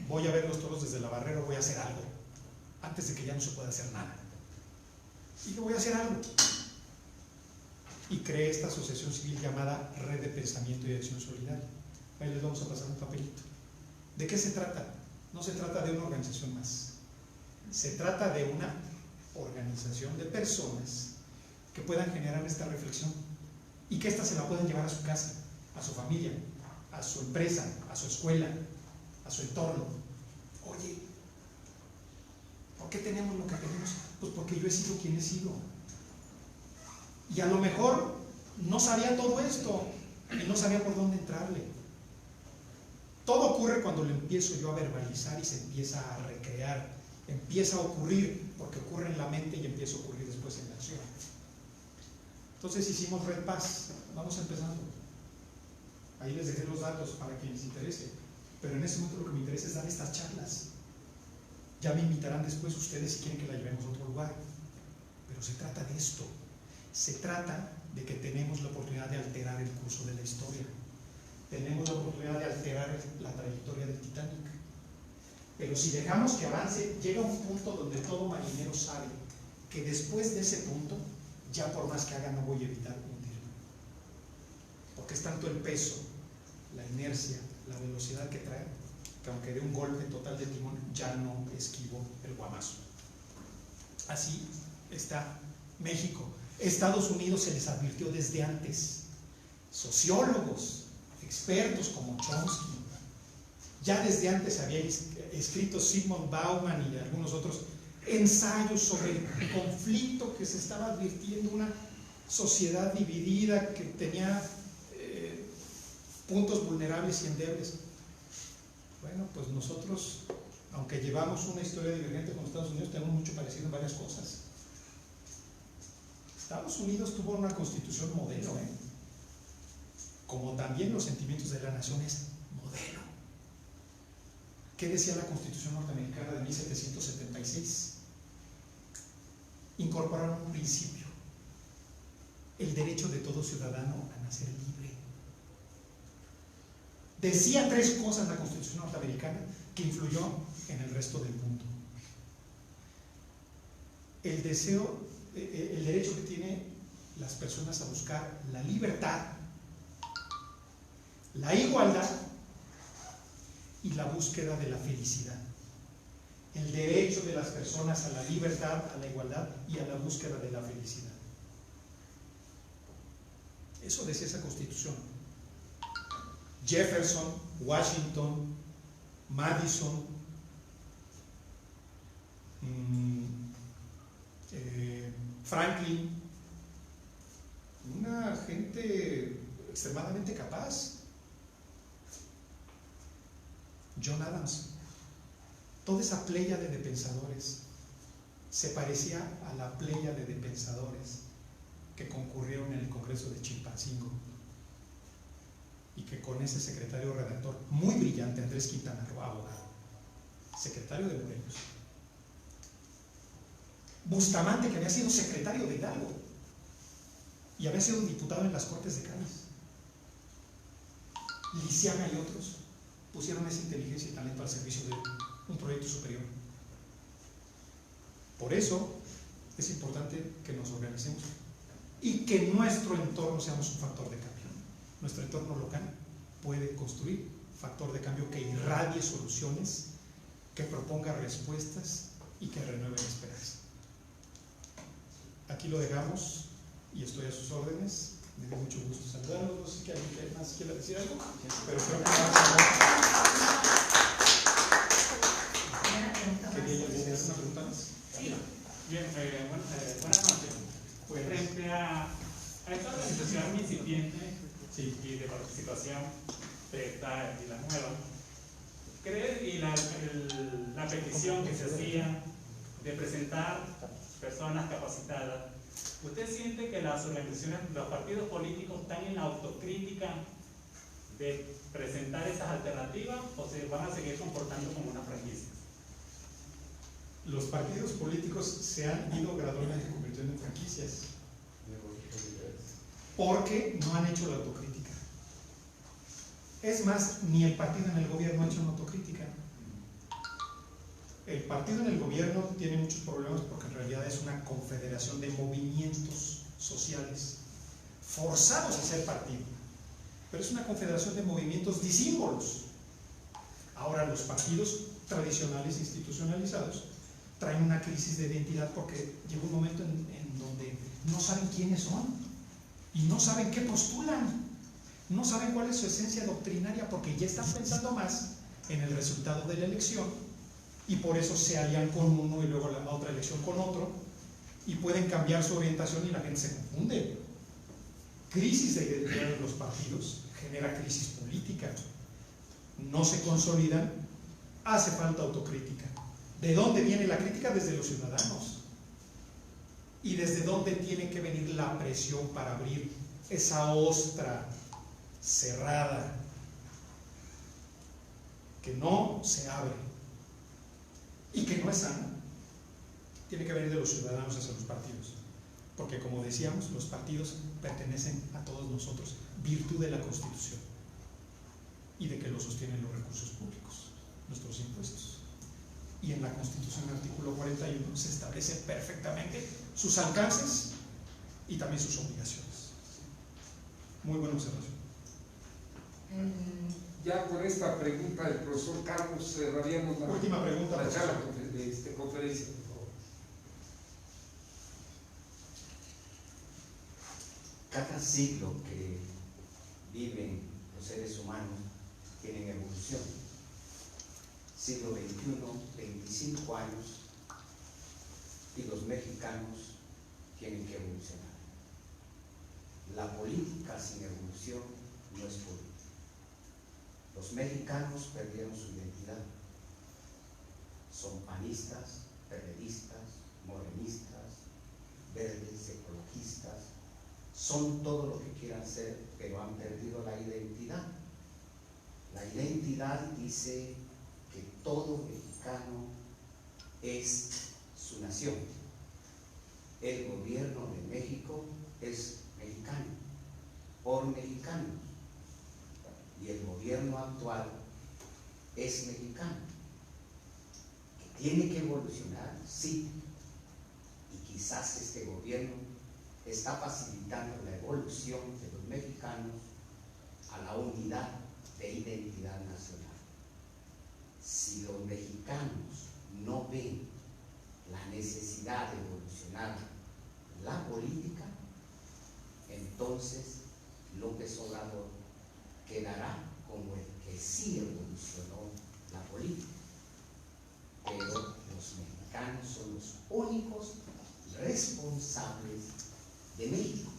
voy a ver los toros desde la barrera, voy a hacer algo, antes de que ya no se pueda hacer nada. Y yo voy a hacer algo. Y creé esta asociación civil llamada Red de Pensamiento y Acción Solidaria. Ahí les vamos a pasar un papelito. ¿De qué se trata? No se trata de una organización más. Se trata de una organización de personas que puedan generar esta reflexión y que ésta se la puedan llevar a su casa, a su familia, a su empresa, a su escuela, a su entorno. Oye, ¿por qué tenemos lo que tenemos? Pues porque yo he sido quien he sido. Y a lo mejor no sabía todo esto y no sabía por dónde entrarle. Todo ocurre cuando lo empiezo yo a verbalizar y se empieza a recrear, empieza a ocurrir, porque ocurre en la mente y empieza a ocurrir después en la acción. Entonces hicimos Red Paz, vamos empezando. Ahí les dejé los datos para quien les interese, pero en este momento lo que me interesa es dar estas charlas. Ya me invitarán después ustedes si quieren que la llevemos a otro lugar, pero se trata de esto. Se trata de que tenemos la oportunidad de alterar el curso de la historia. Tenemos la oportunidad de alterar la trayectoria del Titanic. Pero si dejamos que avance, llega un punto donde todo marinero sabe que después de ese punto, ya por más que haga no voy a evitar hundirme. Porque es tanto el peso, la inercia, la velocidad que trae, que aunque dé un golpe total de timón, ya no esquivo el guamazo. Así está México. Estados Unidos se les advirtió desde antes. Sociólogos, expertos como Chomsky, ya desde antes había escrito Zygmunt Bauman y algunos otros ensayos sobre el conflicto que se estaba advirtiendo, una sociedad dividida que tenía puntos vulnerables y endebles. Bueno, pues nosotros, aunque llevamos una historia divergente con Estados Unidos, tenemos mucho parecido en varias cosas. Estados Unidos tuvo una constitución modelo, como también los sentimientos de la nación es modelo. ¿Qué decía la Constitución norteamericana de 1776? Incorporaron un principio, el derecho de todo ciudadano a nacer libre. Decía tres cosas la Constitución norteamericana que influyó en el resto del mundo. El derecho que tienen las personas a buscar la libertad, la igualdad y la búsqueda de la felicidad. El derecho de las personas a la libertad, a la igualdad y a la búsqueda de la felicidad. Eso decía esa Constitución. Jefferson, Washington, Madison, Franklin, una gente extremadamente capaz. John Adams, toda esa pléyade de pensadores se parecía a la pléyade de pensadores que concurrieron en el Congreso de Chilpancingo y que con ese secretario redactor muy brillante, Andrés Quintana Roo, abogado, secretario de Morelos, Bustamante, que había sido secretario de Hidalgo y había sido diputado en las Cortes de Cádiz. Lisiaga y otros pusieron esa inteligencia y talento al servicio de un proyecto superior. Por eso es importante que nos organicemos y que en nuestro entorno seamos un factor de cambio. Nuestro entorno local puede construir factor de cambio que irradie soluciones, que proponga respuestas y que renueve la esperanza. Aquí lo dejamos y estoy a sus órdenes. Me dio mucho gusto saludarlos. No sé si alguien más quiera decir algo, pero creo que ¿Tienes una pregunta más? Sí. Bien, buenas noches. Frente a esta organización incipiente y de participación directa y la nueva, ¿cree y la petición que se hacía de presentar personas capacitadas, usted siente que las organizaciones, los partidos políticos están en la autocrítica de presentar esas alternativas o se van a seguir comportando como una franquicia? Los partidos políticos se han ido gradualmente convirtiendo en franquicias porque no han hecho la autocrítica. Es más, ni el partido en el gobierno ha hecho una autocrítica. El partido en el gobierno tiene muchos problemas porque en realidad es una confederación de movimientos sociales forzados a ser partido, pero es una confederación de movimientos disímbolos. Ahora los partidos tradicionales institucionalizados traen una crisis de identidad porque llega un momento en donde no saben quiénes son y no saben qué postulan, no saben cuál es su esencia doctrinaria porque ya están pensando más en el resultado de la elección y por eso se alían con uno y luego la otra elección con otro y pueden cambiar su orientación y la gente se confunde. Crisis de identidad de los partidos genera crisis política, no se consolidan, hace falta autocrítica. ¿De dónde viene la crítica? Desde los ciudadanos. ¿Y desde dónde tiene que venir la presión para abrir esa ostra cerrada que no se abre y que no es sana? Tiene que venir de los ciudadanos hacia los partidos, porque como decíamos, los partidos pertenecen a todos nosotros, virtud de la Constitución y de que lo sostienen los recursos públicos, nuestros impuestos. Y en la Constitución, en el artículo 41, se establecen perfectamente sus alcances y también sus obligaciones. Muy buena observación. Ya por esta pregunta del profesor Carlos cerraríamos la última pregunta, la charla de conferencia, por favor. Cada siglo que viven los seres humanos tienen evolución. Siglo XXI, 25 años, y los mexicanos tienen que evolucionar. La política sin evolución no es política. Los mexicanos perdieron su identidad. Son panistas, periodistas, morenistas, verdes, ecologistas. Son todo lo que quieran ser, pero han perdido la identidad. La identidad dice que todo mexicano es su nación. El gobierno de México es mexicano, por mexicanos. Y el gobierno actual es mexicano. Que tiene que evolucionar, sí. Y quizás este gobierno está facilitando la evolución de los mexicanos a la unidad de identidad nacional. Si los mexicanos no ven la necesidad de evolucionar la política, entonces López Obrador quedará como el que sí evolucionó la política. Pero los mexicanos son los únicos responsables de México.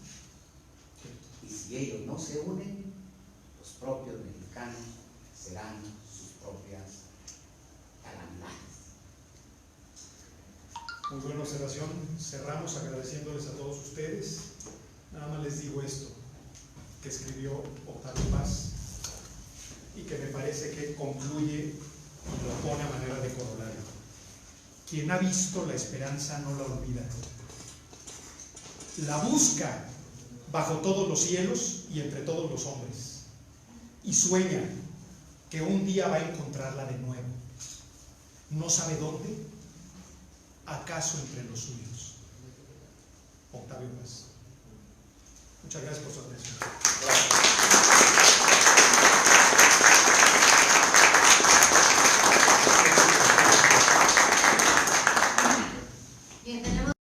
Y si ellos no se unen, los propios mexicanos serán sus propias calamidades. Muy buena observación. Cerramos agradeciéndoles a todos ustedes. Nada más les digo esto que escribió Octavio Paz y que me parece que concluye y lo pone a manera de corolario. quien ha visto la esperanza no la olvida. La busca bajo todos los cielos y entre todos los hombres, y sueña que un día va a encontrarla de nuevo. No sabe dónde, acaso entre los suyos. Octavio Paz. Muchas gracias por su atención.